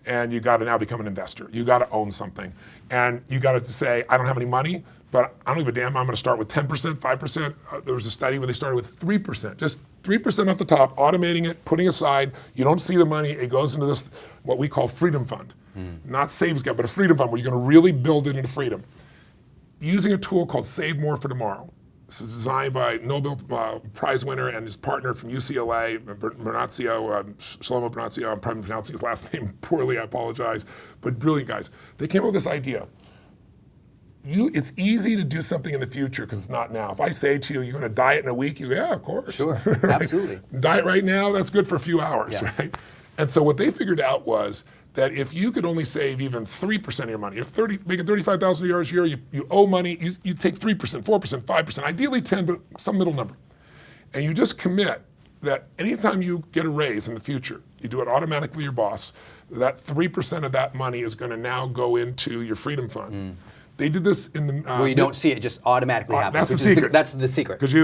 and you got to now become an investor. You got to own something. And you got to say, I don't have any money, but I don't give a damn. I'm going to start with 10%, 5%. There was a study where they started with 3%, just 3% off the top, automating it, putting aside. You don't see the money. It goes into this, what we call freedom fund. Not savings account, but a freedom fund where you're going to really build it into freedom. Using a tool called Save More for Tomorrow. This is designed by Nobel Prize winner and his partner from UCLA, Shlomo Bernatio. I'm probably pronouncing his last name poorly, I apologize, but brilliant guys. They came up with this idea. It's easy to do something in the future because it's not now. If I say to you, you're going to diet in a week, you go, yeah, of course. Sure, right? Absolutely. Diet right now, that's good for a few hours, right? And so what they figured out was that if you could only save even 3% of your money, you're making $35,000 a year, you owe money, you take 3%, 4%, 5%, ideally 10, but some middle number. And you just commit that anytime you get a raise in the future, you do it automatically with your boss, that 3% of that money is going to now go into your freedom fund. They did this in the where you don't see it, just automatically happens. That's the secret. That's the secret. Because you're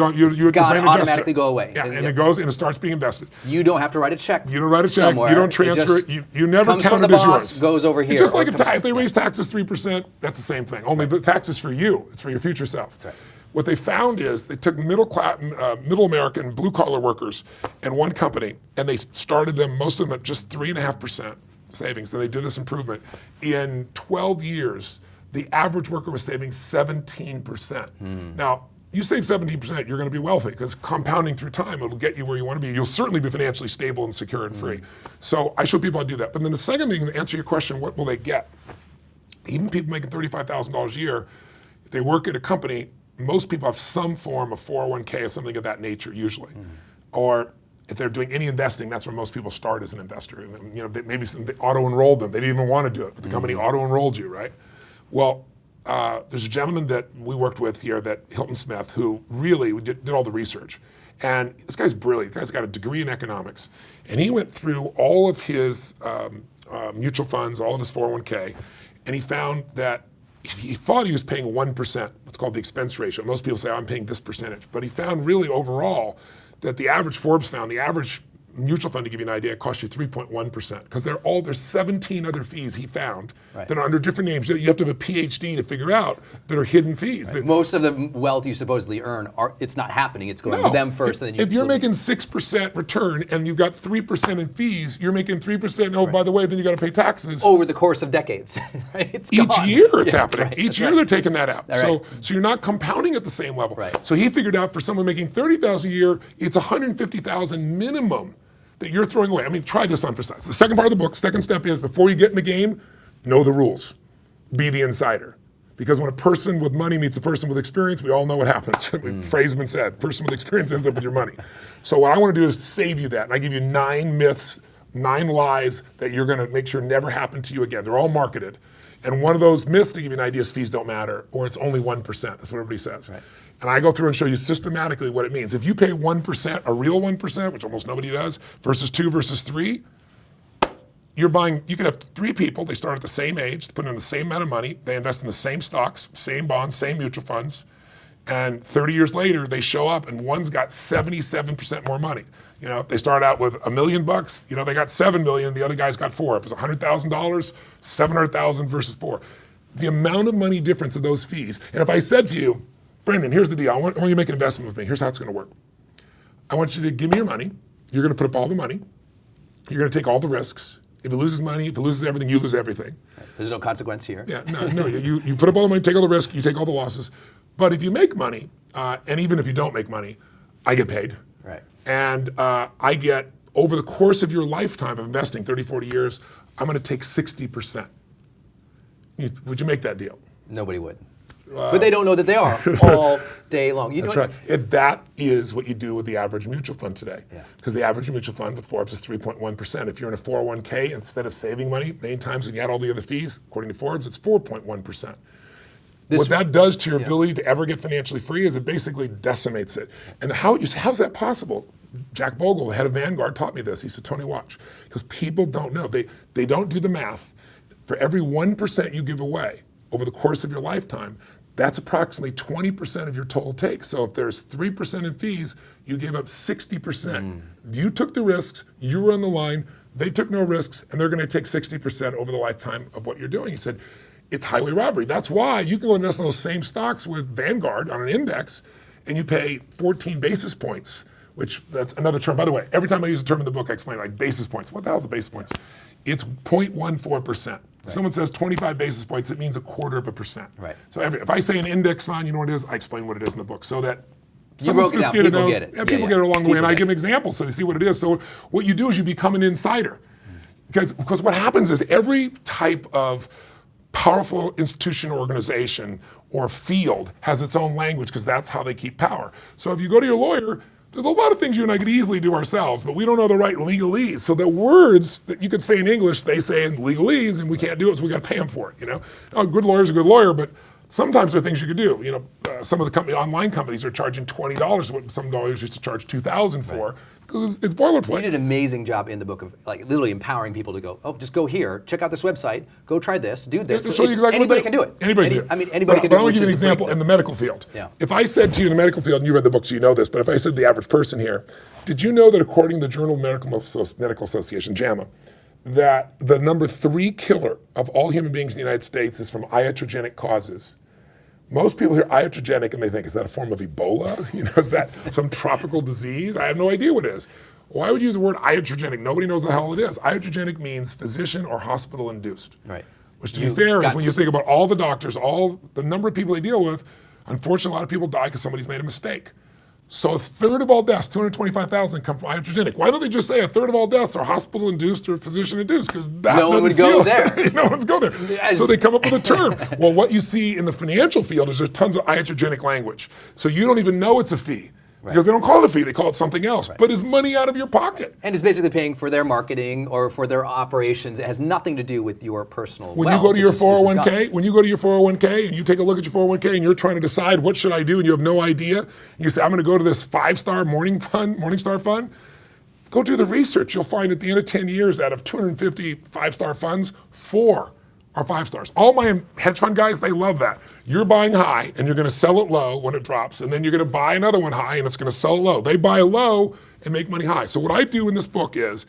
got to automatically go away. Yeah, and it goes and it starts being invested. You don't have to write a check. You don't write a check. Somewhere. You don't transfer it. You never comes count from it the as boss, yours. Goes over here. It's just like if they raise taxes 3%, that's the same thing. Only the tax is for you. It's for your future self. That's right. What they found is they took middle American blue collar workers and one company, and they started them, most of them at just 3.5% savings. Then they did this improvement. In 12 years, the average worker was saving 17%. Now, you save 17%, you're going to be wealthy because compounding through time, it'll get you where you want to be. You'll certainly be financially stable and secure and free. So I show people how to do that. But then the second thing, to answer your question, what will they get? Even people making $35,000 a year, if they work at a company, most people have some form of 401k or something of that nature usually. Or if they're doing any investing, that's where most people start as an investor. You know, maybe they auto-enrolled them. They didn't even want to do it, but the company auto-enrolled you, right? Well, there's a gentleman that we worked with here, that Hilton Smith, who really did all the research. And this guy's brilliant. This guy's got a degree in economics. And he went through all of his mutual funds, all of his 401k, and he found that he thought he was paying 1%. It's called the expense ratio. Most people say, I'm paying this percentage. But he found really overall that the average, Forbes found, the average mutual fund, to give you an idea, costs you 3.1%, because there's 17 other fees he found that are under different names. You have to have a PhD to figure out that are hidden fees. Right. Most of the wealth you supposedly earn, it's not happening. It's going to them first. And then if you're making 6% return and you've got 3% in fees, you're making 3%. Oh, by the way, then you got to pay taxes over the course of decades. Right? It's each gone. year it's Yeah, happening. Right. Each year they're taking that out. Right. So you're not compounding at the same level. Right. So he figured out for someone making $30,000 a year, it's $150,000 minimum that you're throwing away. I mean, try this on for size. The second part of the book, second step is, before you get in the game, know the rules. Be the insider. Because when a person with money meets a person with experience, we all know what happens. Phrase been said, person with experience ends up with your money. So what I want to do is save you that. And I give you 9 myths, 9 lies that you're going to make sure never happen to you again. They're all marketed. And one of those myths, to give you an idea, is fees don't matter, or it's only 1%. That's what everybody says. Right. And I go through and show you systematically what it means. If you pay 1%, a real 1%, which almost nobody does, versus 2 versus 3, you could have 3 people, they start at the same age, they put in the same amount of money, they invest in the same stocks, same bonds, same mutual funds, and 30 years later, they show up and one's got 77% more money. You know, they start out with $1 million, you know, they got 7 million, the other guy's got 4. If it's $100,000, 700,000 versus 4. The amount of money difference of those fees. And if I said to you, Brendon, here's the deal. I want you to make an investment with me. Here's how it's going to work. I want you to give me your money. You're going to put up all the money. You're going to take all the risks. If it loses money, if it loses everything, you lose everything. There's no consequence here. Yeah, no. You put up all the money, take all the risk, you take all the losses. But if you make money, and even if you don't make money, I get paid. Right. And I get, over the course of your lifetime of investing, 30, 40 years, I'm going to take 60%. Would you make that deal? Nobody would. But they don't know that they are all day long. That's right. And that is what you do with the average mutual fund today. Because the average mutual fund with Forbes is 3.1%. If you're in a 401k, instead of saving money, many times when you add all the other fees, according to Forbes, it's 4.1%. What that does to your ability to ever get financially free is it basically decimates it. And how's that possible? Jack Bogle, the head of Vanguard, taught me this. He said, Tony, watch. Because people don't know. They don't do the math. For every 1% you give away over the course of your lifetime, that's approximately 20% of your total take. So if there's 3% in fees, you gave up 60%. You took the risks, you were on the line, they took no risks, and they're going to take 60% over the lifetime of what you're doing. He said, it's highway robbery. That's why you can go invest in those same stocks with Vanguard on an index, and you pay 14 basis points, which that's another term. By the way, every time I use a term in the book, I explain like basis points. What the hell is a basis points? It's 0.14%. If someone says 25 basis points, it means 1/4%. Right. So if I say an index fund, you know what it is, I explain what it is in the book so that You someone broke it down. sophisticated People knows. get it. Yeah, people get it along the way, and I give them examples so they see what it is. So what you do is you become an insider. Because what happens is every type of powerful institution or organization or field has its own language because that's how they keep power. So if you go to your lawyer, there's a lot of things you and I could easily do ourselves, but we don't know the right legalese. So the words that you could say in English, they say in legalese, and we can't do it, so we got to pay them for it. You know, a good lawyer's a good lawyer, but sometimes there are things you could do. You know, some of the online companies are charging $20 what some lawyers used to charge $2,000 for. Because it's boilerplate. You did an amazing job in the book of like literally empowering people to go, oh, just go here, check out this website, go try this, do this. Show you exactly anybody can do it. Anybody can do it. I mean, anybody can do it. But I want to give you an example in the medical field. Yeah. If I said to you in the medical field, and you read the book so you know this, but if I said to the average person here, did you know that according to the Journal of Medical Association, JAMA, that the number 3 killer of all human beings in the United States is from iatrogenic causes? Most people hear iatrogenic and they think, is that a form of Ebola? You know, is that some tropical disease? I have no idea what it is. Why would you use the word iatrogenic? Nobody knows the hell it is. Iatrogenic means physician or hospital induced. Right. Which to be fair is when you think about all the doctors, all the number of people they deal with, unfortunately a lot of people die because somebody's made a mistake. So 1/3 of all deaths, 225,000, come from iatrogenic. Why don't they just say 1/3 of all deaths are hospital induced or physician induced? Because no one would go there. No one's go there. So they come up with a term. Well, what you see in the financial field is there's tons of iatrogenic language. So you don't even know it's a fee. Right. Because they don't call it a fee, they call it something else. Right. But it's money out of your pocket. And it's basically paying for their marketing or for their operations. It has nothing to do with your personal when wealth. You go to your 401k, and you take a look at your 401k and you're trying to decide what should I do and you have no idea, and you say, I'm going to go to this 5-star Morningstar fund, go do the research. You'll find at the end of 10 years, out of 250 5-star funds, 4 are 5 stars. All my hedge fund guys, they love that. You're buying high and you're going to sell it low when it drops, and then you're going to buy another one high and it's going to sell low. They buy low and make money high. So what I do in this book is,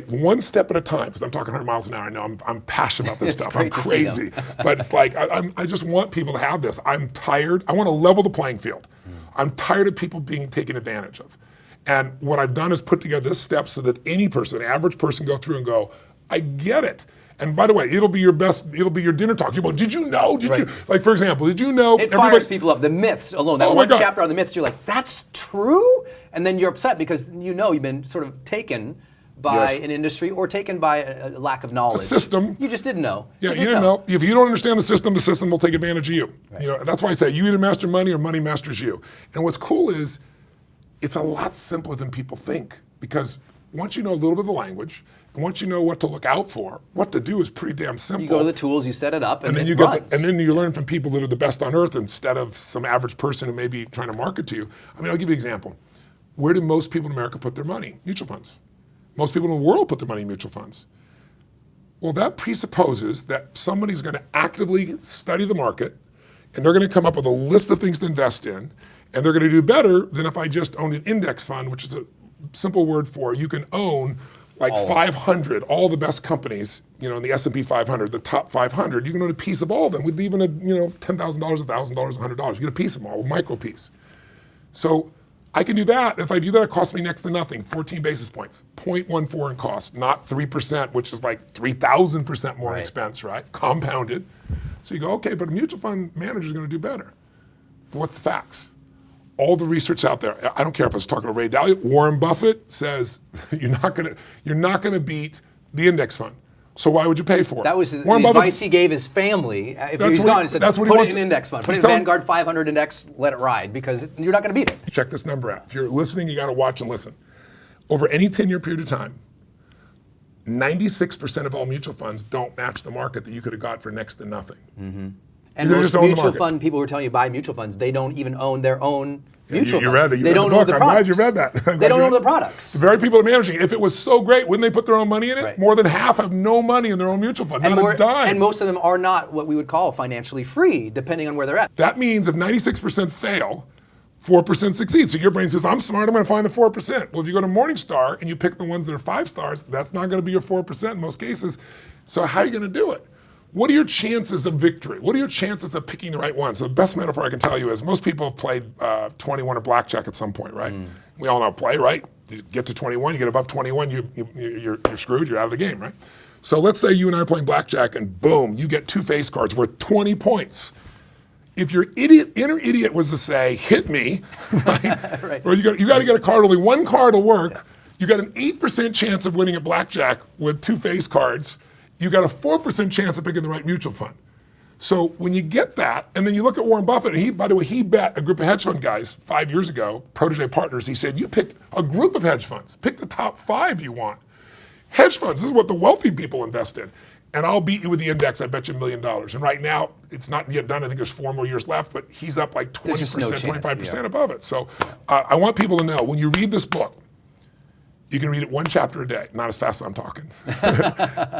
one step at a time, because I'm talking 100 miles an hour. I know I'm passionate about this stuff. I'm crazy. But it's like, I just want people to have this. I'm tired. I want to level the playing field. I'm tired of people being taken advantage of. And what I've done is put together this step so that any person, an average person, go through and go, I get it. And by the way, it'll be your dinner talk. You go, did you know? Did you? Like, for example, did you know? It fires people up. The myths alone. That one chapter on the myths, you're like, that's true? And then you're upset because you know you've been sort of taken by an industry or taken by a lack of knowledge. A system. You just didn't know. Yeah, you didn't know. If you don't understand the system will take advantage of you. Right. You know, that's why I say you either master money or money masters you. And what's cool is it's a lot simpler than people think, because once you know a little bit of the language, and once you know what to look out for, what to do is pretty damn simple. You go to the tools, you set it up, and then you and then you learn from people that are the best on earth instead of some average person who may be trying to market to you. I mean, I'll give you an example. Where do most people in America put their money? Mutual funds. Most people in the world put their money in mutual funds. Well, that presupposes that somebody's going to actively study the market, and they're going to come up with a list of things to invest in, and they're going to do better than if I just owned an index fund, which is a simple word for you can own like 500, all the best companies, in the S&P 500, the top 500. You can own a piece of all of them with even $10,000, $1,000, $100. You get a piece of them all, a micro piece. So I can do that. If I do that, it costs me next to nothing, 14 basis points, 0.14 in cost, not 3%, which is like 3,000% more in expense, right? Compounded. So you go, okay, but a mutual fund manager is going to do better. But what's the facts? All the research out there, I don't care if I was talking to Ray Dalio, Warren Buffett says you're not going to beat the index fund. So why would you pay for it? That was the advice he gave his family. If he was gone, he said, put it in an index fund. Put it in Vanguard 500 index, let it ride, because you're not going to beat it. Check this number out. If you're listening, you got to watch and listen. Over any 10-year period of time, 96% of all mutual funds don't match the market that you could have got for next to nothing. Mm-hmm. And most mutual fund people who are telling you buy mutual funds, they don't even own their own mutual you read it. They don't know the products. I'm glad you read that. They don't know the products. The very people that are managing it, if it was so great, wouldn't they put their own money in it? Right. More than half have no money in their own mutual fund, not a dime. And most of them are not what we would call financially free, depending on where they're at. That means if 96% fail, 4% succeed. So your brain says, I'm smart, I'm going to find the 4%. Well, if you go to Morningstar and you pick the ones that are 5 stars, that's not going to be your 4% in most cases. So how are you going to do it? What are your chances of victory? What are your chances of picking the right ones? So the best metaphor I can tell you is most people have played 21 or blackjack at some point, right? We all know play, right? You get to 21, you get above 21, you're screwed, you're out of the game, right? So let's say you and I are playing blackjack and boom, you get 2 face cards worth 20 points. If your inner idiot was to say, hit me, right? Right. Or you got to get a card, only one card will work. Yeah. You got an 8% chance of winning at blackjack with 2 face cards. You got a 4% chance of picking the right mutual fund. So when you get that, and then you look at Warren Buffett, and by the way, he bet a group of hedge fund guys 5 years ago, protege partners, he said, you pick a group of hedge funds, pick the top 5 you want. Hedge funds, this is what the wealthy people invest in. And I'll beat you with the index, I bet you $1 million. And right now, it's not yet done, I think there's 4 more years left, but he's up like 20%, no 25% above it. So I want people to know, when you read this book, you can read it 1 chapter a day, not as fast as I'm talking.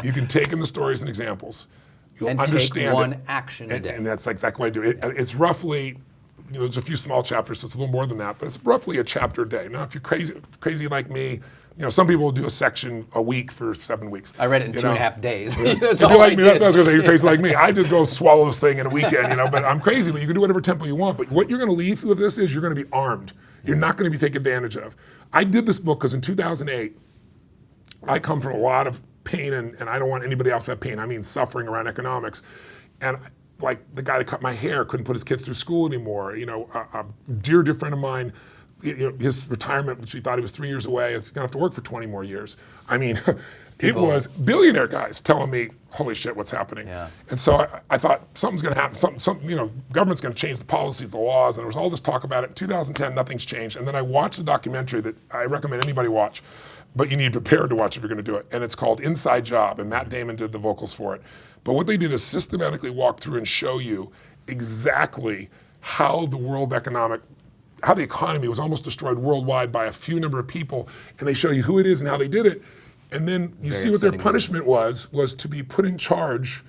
You can take in the stories and examples. You'll understand take one action a day. And that's exactly what I do. It's roughly, there's a few small chapters, so it's a little more than that, but it's roughly a chapter a day. Now, if you're crazy like me, some people will do a section a week for 7 weeks. I read it in 2.5 days. If you're like me, that's what I was going to say. You're crazy like me. I just go swallow this thing in a weekend, but I'm crazy, but you can do whatever tempo you want. But what you're going to leave with this is you're going to be armed. You're not going to be taken advantage of. I did this book because in 2008, I come from a lot of pain, and I don't want anybody else to have pain. I mean suffering around economics. And like the guy that cut my hair couldn't put his kids through school anymore. A dear friend of mine, his retirement, which he thought he was 3 years away, is going to have to work for 20 more years. I mean, it was billionaire guys telling me, holy shit, what's happening? Yeah. And so I thought something's going to happen. Government's going to change the policies, the laws, and there was all this talk about it. In 2010, nothing's changed. And then I watched a documentary that I recommend anybody watch, but you need to be prepared to watch if you're going to do it. And it's called Inside Job, and Matt Damon did the vocals for it. But what they did is systematically walk through and show you exactly how how the economy was almost destroyed worldwide by a few number of people, and they show you who it is and how they did it. And then you see what their punishment was to be put in charge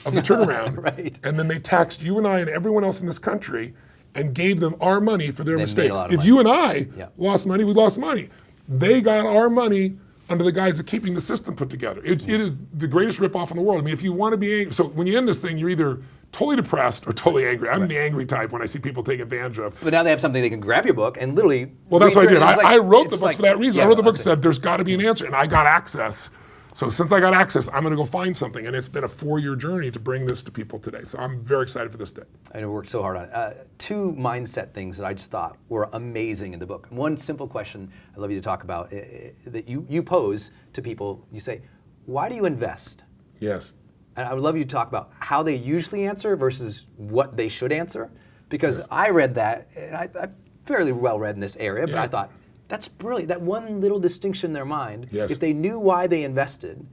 of the turnaround, Right. and then they taxed you and I and everyone else in this country and gave them our money for their They made a mistakes. lot of If money. you and I Yeah. lost money, we lost money. They got our money under the guise of keeping the system put together. It is the greatest ripoff in the world. I mean, if you want to be angry, so when you end this thing, you're either totally depressed or totally angry. I'm the angry type when I see people take advantage of. But now they have something they can grab your book and literally. Well, that's what I did. I wrote the it's book for that reason. yeah, I wrote the book that's said there's got to be an answer, and I got access. So since I got access, I'm going to go find something, and it's been a 4-year journey to bring this to people today. So I'm very excited for this day. I know we worked so hard on it. 2 mindset things that I just thought were amazing in the book. One simple question I'd love you to talk about that you pose to people. You say, why do you invest? Yes. And I would love you to talk about how they usually answer versus what they should answer. Because I read that, and I'm fairly well read in this area, but I thought, that's brilliant. That one little distinction in their mind, if they knew why they invested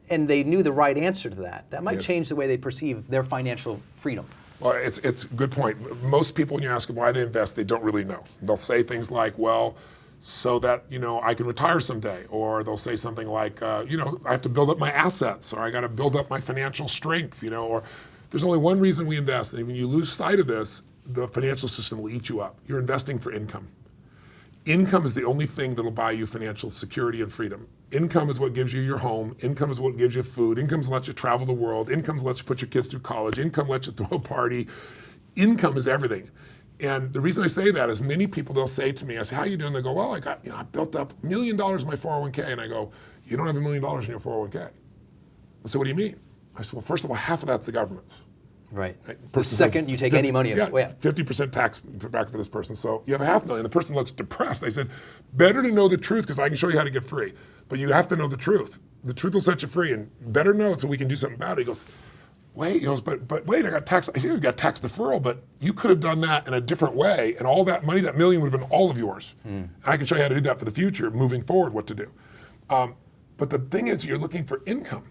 and they knew the right answer to that, that might change the way they perceive their financial freedom. Well, it's a good point. Most people, when you ask them why they invest, they don't really know. They'll say things like, well, so that, I can retire someday. Or they'll say something like, I have to build up my assets, or I got to build up my financial strength, or there's only one reason we invest. And when you lose sight of this, the financial system will eat you up. You're investing for income. Income is the only thing that'll buy you financial security and freedom. Income is what gives you your home. Income is what gives you food. Income lets you travel the world. Income lets you put your kids through college. Income lets you throw a party. Income is everything. And the reason I say that is many people, they'll say to me, I say, how you doing? They go, well, I got, I built up $1 million in my 401k. And I go, you don't have $1 million in your 401k. I said, what do you mean? I said, well, first of all, half of that's the government's. Right. The Person second says you take 50, any money, 50% tax back for this person. So you have $500,000. The person looks depressed. I said, better to know the truth because I can show you how to get free. But you have to know the truth. The truth will set you free, and better know it so we can do something about it. He goes, wait, but wait, I got tax. I see you got tax deferral, but you could have done that in a different way, and all that money, that $1 million, would have been all of yours. And I can show you how to do that for the future, moving forward, what to do. But the thing is, you're looking for income.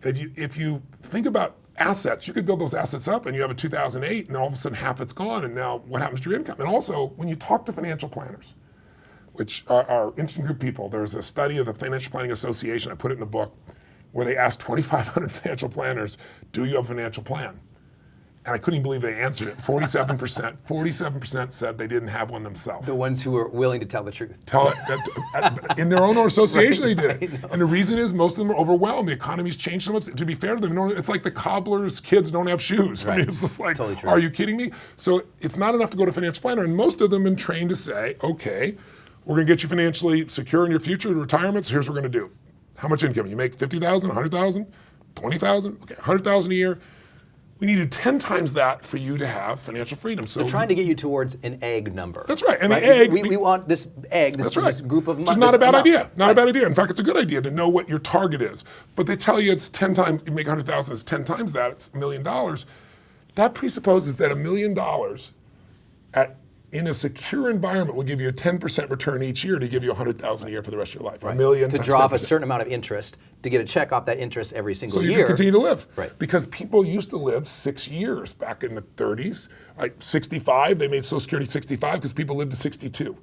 If you think about assets, you could build those assets up and you have a 2008 and all of a sudden half it's gone, and now what happens to your income? And also, when you talk to financial planners, which are interesting group of people, there's a study of the Financial Planning Association, I put it in the book, where they asked 2,500 financial planners, do you have a financial plan? And I couldn't even believe they answered it. 47% said they didn't have one themselves. The ones who were willing to tell the truth. In their own association, they did it. And the reason is most of them are overwhelmed. The economy's changed so much. To be fair to them, it's like the cobbler's kids don't have shoes. Right. I mean, it's just like, Totally true. Are you kidding me? So it's not enough to go to a financial planner. And most of them have been trained to say, okay, we're going to get you financially secure in your future, retirement, so here's what we're going to do. How much income? You make $50,000, $100,000, $20,000? Okay, $100,000 a year. We needed 10 times that for you to have financial freedom. So They're trying to get you towards an egg number. That's right. And right? an egg. We want this egg, this group of money. It's not a bad idea. Not a bad idea. In fact, it's a good idea to know what your target is. But they tell you it's 10 times, you make 100,000, it's 10 times that, it's $1 million. That presupposes that $1 million in a secure environment will give you a 10% return each year to give you $100,000 a year for the rest of your life. Right. $1 million to times draw off a 10%. certain amount of interest to get a check off that interest every single So you year. can continue to live. Right. Because people used to live 6 years back in the 30s. Like 65, they made Social Security 65 because people lived to 62.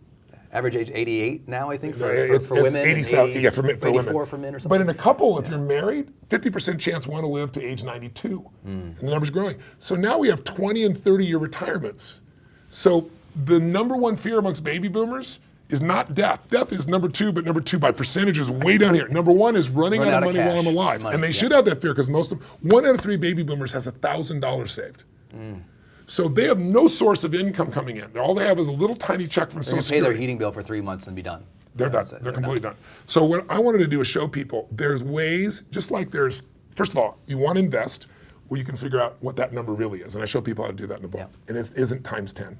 Average age 88 now, I think, for It's women. 87, and for women. 84 for men or something. But in a couple, if you're married, 50% chance want to live to age 92. And the number's growing. So now we have 20 and 30-year retirements. So the number one fear amongst baby boomers is not death. Death is number 2, but number 2 by percentage is way down here. Number 1 is running out of money while I'm alive. And they should have that fear because most of them, 1 out of 3 baby boomers has $1,000 saved. So they have no source of income coming in. All they have is a little tiny check from Social Security. Pay their heating bill for 3 months and be done. They're done. They're completely done. So what I wanted to do is show people there's ways, just like there's, first of all, you want to invest where you can figure out what that number really is. And I show people how to do that in the book. And it isn't times 10.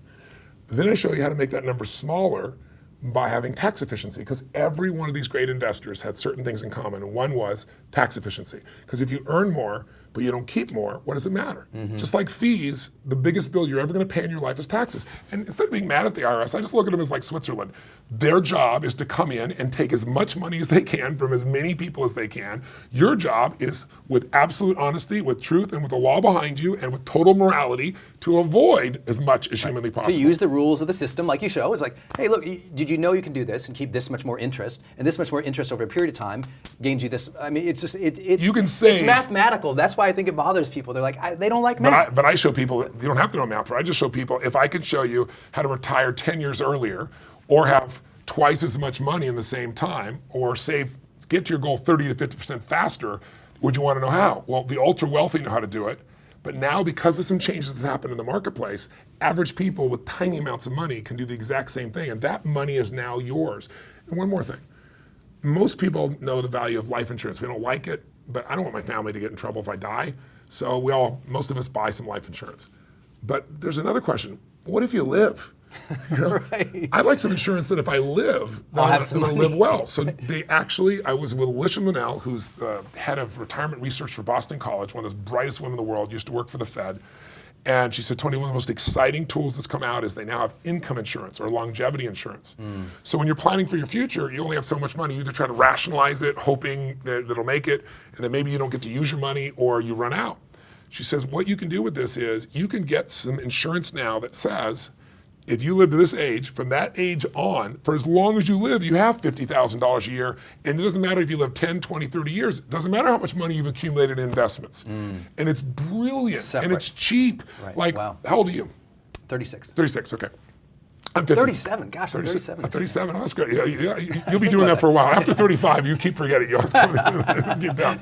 Then I show you how to make that number smaller by having tax efficiency, because every one of these great investors had certain things in common, and one was tax efficiency. Because if you earn more, but you don't keep more, what does it matter? Just like fees, the biggest bill you're ever going to pay in your life is taxes. And instead of being mad at the IRS, I just look at them as like Switzerland. Their job is to come in and take as much money as they can from as many people as they can. Your job is, with absolute honesty, with truth, and with the law behind you, and with total morality, to avoid as much as humanly possible. To use the rules of the system, like you show. It's like, hey, look, did you know you can do this and keep this much more interest, and this much more interest over a period of time gains you this? I mean, it's just, you can say, it's mathematical. That's why I think it bothers people. They're like, they don't like math. But I show people, you don't have to know math, right? I just show people, if I could show you how to retire 10 years earlier, or have twice as much money in the same time, or get to your goal 30 to 50% faster, would you want to know how? Well, the ultra wealthy know how to do it. But now, because of some changes that happened in the marketplace, average people with tiny amounts of money can do the exact same thing, and that money is now yours. And one more thing. Most people know the value of life insurance. We don't like it, but I don't want my family to get in trouble if I die. So most of us buy some life insurance. But there's another question. What if you live? You know? Right. I'd like some insurance that if I live, I'm going to live well. So I was with Alicia Linnell, who's the head of retirement research for Boston College, one of those brightest women in the world, used to work for the Fed. And she said, Tony, one of the most exciting tools that's come out is they now have income insurance or longevity insurance. So when you're planning for your future, you only have so much money. You either try to rationalize it, hoping that it'll make it, and then maybe you don't get to use your money or you run out. She says, what you can do with this is you can get some insurance now that says, if you live to this age, from that age on, for as long as you live, you have $50,000 a year. And it doesn't matter if you live 10, 20, 30 years. It doesn't matter how much money you've accumulated in investments. And it's brilliant. Separate. And it's cheap. Right. Like, wow. How old are you? 36. 36, okay. I'm 50. 37, gosh, I'm 37. 37, oh, that's good. You'll be doing that for a while. After 35, you keep forgetting. You always keep down.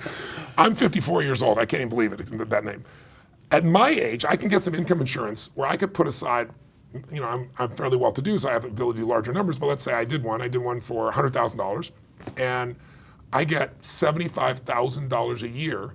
I'm 54 years old. I can't even believe it, that name. At my age, I can get some income insurance where I could put aside, I'm fairly well-to-do, so I have the ability to do larger numbers, but let's say I did one for $100,000, and I get $75,000 a year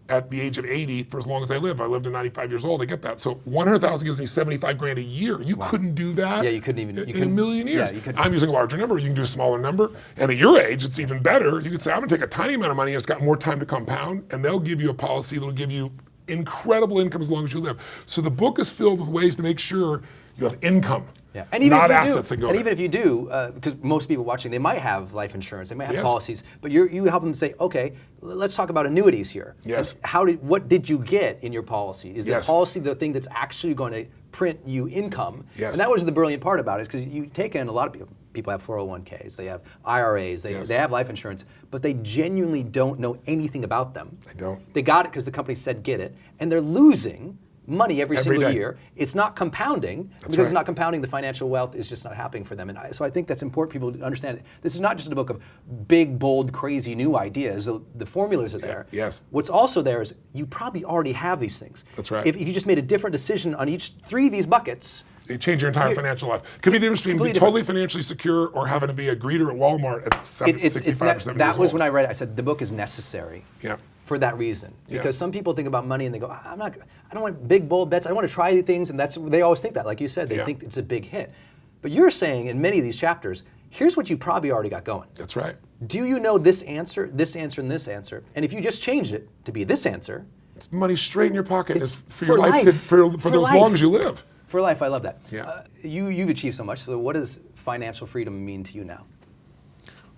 at the age of 80 for as long as I live. I lived to 95 years old, I get that. So 100,000 gives me 75 grand a year. You couldn't do that you couldn't even, in a million years. Yeah, you couldn't. I'm using a larger number, you can do a smaller number. And at your age, it's even better. You could say, I'm gonna take a tiny amount of money and it's got more time to compound, and they'll give you a policy that'll give you incredible income as long as you live. So the book is filled with ways to make sure you have income, and even not if you assets do, that go and there. even if you do, because most people watching, they might have life insurance, they might have Yes. policies, but you help them say, okay, let's talk about annuities here. Yes. And what did you get in your policy? Is the Yes. policy the thing that's actually going to print you income? Yes. And that was the brilliant part about it, because you take in a lot of people. People have 401ks, they have IRAs, they have life insurance, but they genuinely don't know anything about them. They don't. They got it because the company said get it, and they're losing money every single day. year. It's not compounding. Because right. it's not compounding, the financial wealth is just not happening for them. And so I think that's important people to understand. This is not just a book of big, bold, crazy new ideas. The formulas are there. Yes. What's also there is you probably already have these things. That's right. If you just made a different decision on each three of these buckets, You change your entire financial life. Could be the difference between being totally financially secure or having to be a greeter at Walmart at 65 or 70 that years was old. when I read it. I said the book is necessary. Yeah. For that reason, because Yeah. some people think about money and they go, I don't want big bold bets. I want to try things, and they always think that. Like you said, they think it's a big hit. But you're saying in many of these chapters, here's what you probably already got going. That's right. Do you know this answer, and this answer? And if you just change it to be this answer, It's money straight in your pocket. It's for for your life, life. for For as life. long as you live. for life, I love that. Yeah. You've achieved so much. So what does financial freedom mean to you now?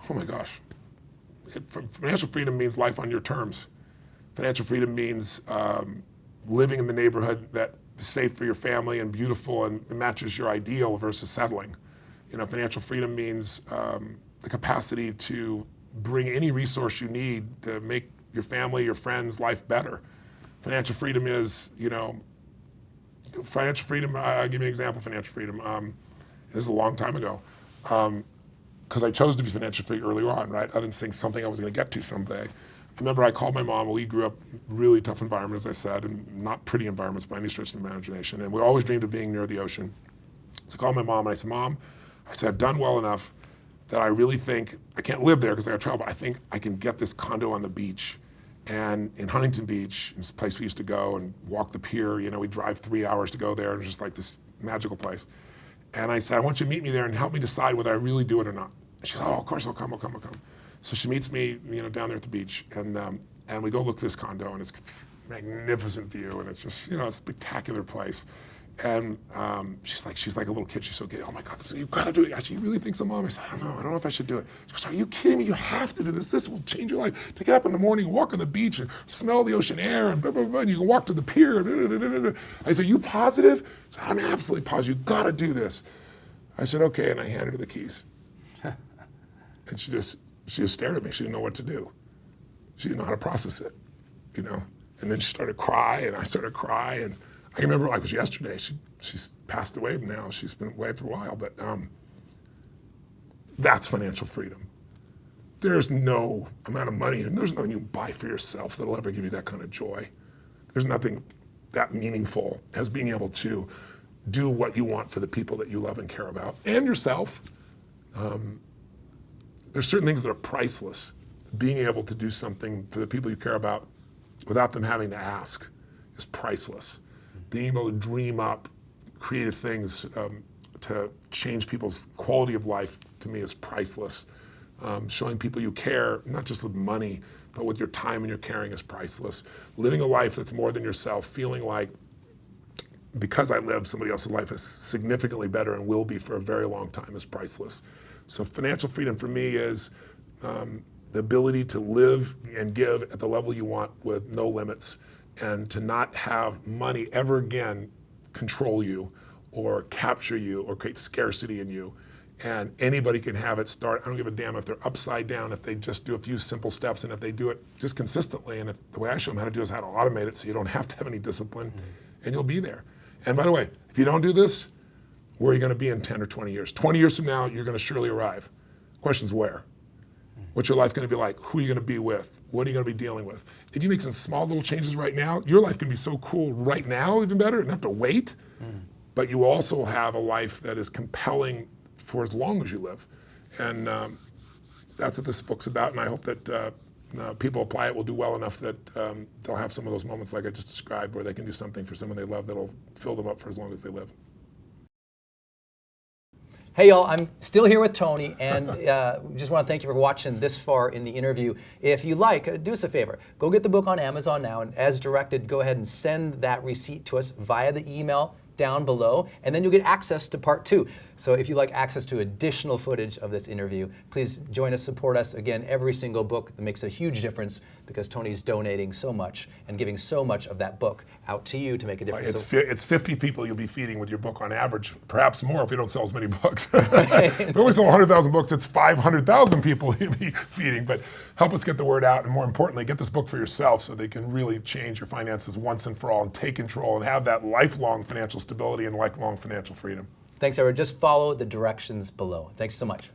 Oh my gosh. Financial freedom means life on your terms. Financial freedom means living in the neighborhood that is safe for your family and beautiful and matches your ideal versus settling. Financial freedom means the capacity to bring any resource you need to make your family, your friends' life better. Financial freedom is, financial freedom, I'll give you an example of financial freedom. This is a long time ago. Because I chose to be financially free earlier on, right? Other than saying something I was going to get to someday. I remember I called my mom. We grew up really tough environment, as I said, and not pretty environments by any stretch of the imagination. And we always dreamed of being near the ocean. So I called my mom and I said, Mom, I've done well enough that I really think, I can't live there because I got trouble, but I think I can get this condo on the beach. And in Huntington Beach, it's a place we used to go and walk the pier. We'd drive 3 hours to go there. And it was just like this magical place. And I said, I want you to meet me there and help me decide whether I really do it or not. And she said, oh, of course I'll come. So she meets me, down there at the beach, and we go look at this condo, and it's this magnificent view, and it's just, a spectacular place. And she's like a little kid. She's so giddy. Oh my God, you've got to do it. You really think so, Mom? I said, I don't know if I should do it. She goes, are you kidding me? You have to do this. This will change your life. To get up in the morning, walk on the beach, and smell the ocean air, and blah, blah, blah, and you can walk to the pier. Blah, blah, blah, blah. I said, are you positive? She said, I'm absolutely positive. You've got to do this. I said, okay, and I handed her the keys. And she just stared at me. She didn't know what to do. She didn't know how to process it, And then she started crying, and I started crying. And I remember, like it was yesterday, she's passed away now. She's been away for a while, but that's financial freedom. There's no amount of money, and there's nothing you buy for yourself that'll ever give you that kind of joy. There's nothing that meaningful as being able to do what you want for the people that you love and care about, and yourself. There's certain things that are priceless. Being able to do something for the people you care about without them having to ask is priceless. Being able to dream up creative things to change people's quality of life, to me, is priceless. Showing people you care, not just with money, but with your time and your caring, is priceless. Living a life that's more than yourself, feeling like because I live, somebody else's life is significantly better and will be for a very long time, is priceless. So financial freedom for me is the ability to live and give at the level you want with no limits, and to not have money ever again control you or capture you or create scarcity in you. And anybody can have it start. I don't give a damn if they're upside down, if they just do a few simple steps, and if they do it just consistently. And if the way I show them how to do is how to automate it so you don't have to have any discipline, and you'll be there. And by the way, if you don't do this, where are you going to be in 10 or 20 years? 20 years from now, you're going to surely arrive. Question's where? What's your life going to be like? Who are you going to be with? What are you going to be dealing with? If you make some small little changes right now, your life can be so cool right now, even better, and have to wait. But you also have a life that is compelling for as long as you live. And that's what this book's about, and I hope that people apply it will do well enough that they'll have some of those moments like I just described, where they can do something for someone they love that'll fill them up for as long as they live. Hey y'all, I'm still here with Tony, and just want to thank you for watching this far in the interview. If you like, do us a favor. Go get the book on Amazon now, and as directed, go ahead and send that receipt to us via the email down below, and then you'll get access to part 2. So if you like access to additional footage of this interview, please join us, support us. Again, every single book that makes a huge difference, because Tony's donating so much and giving so much of that book out to you to make a difference. It's 50 people you'll be feeding with your book on average, perhaps more if you don't sell as many books. If we only sell 100,000 books, it's 500,000 people you'll be feeding. But help us get the word out, and more importantly, get this book for yourself so they can really change your finances once and for all, and take control and have that lifelong financial stability and lifelong financial freedom. Thanks, everyone. Just follow the directions below. Thanks so much.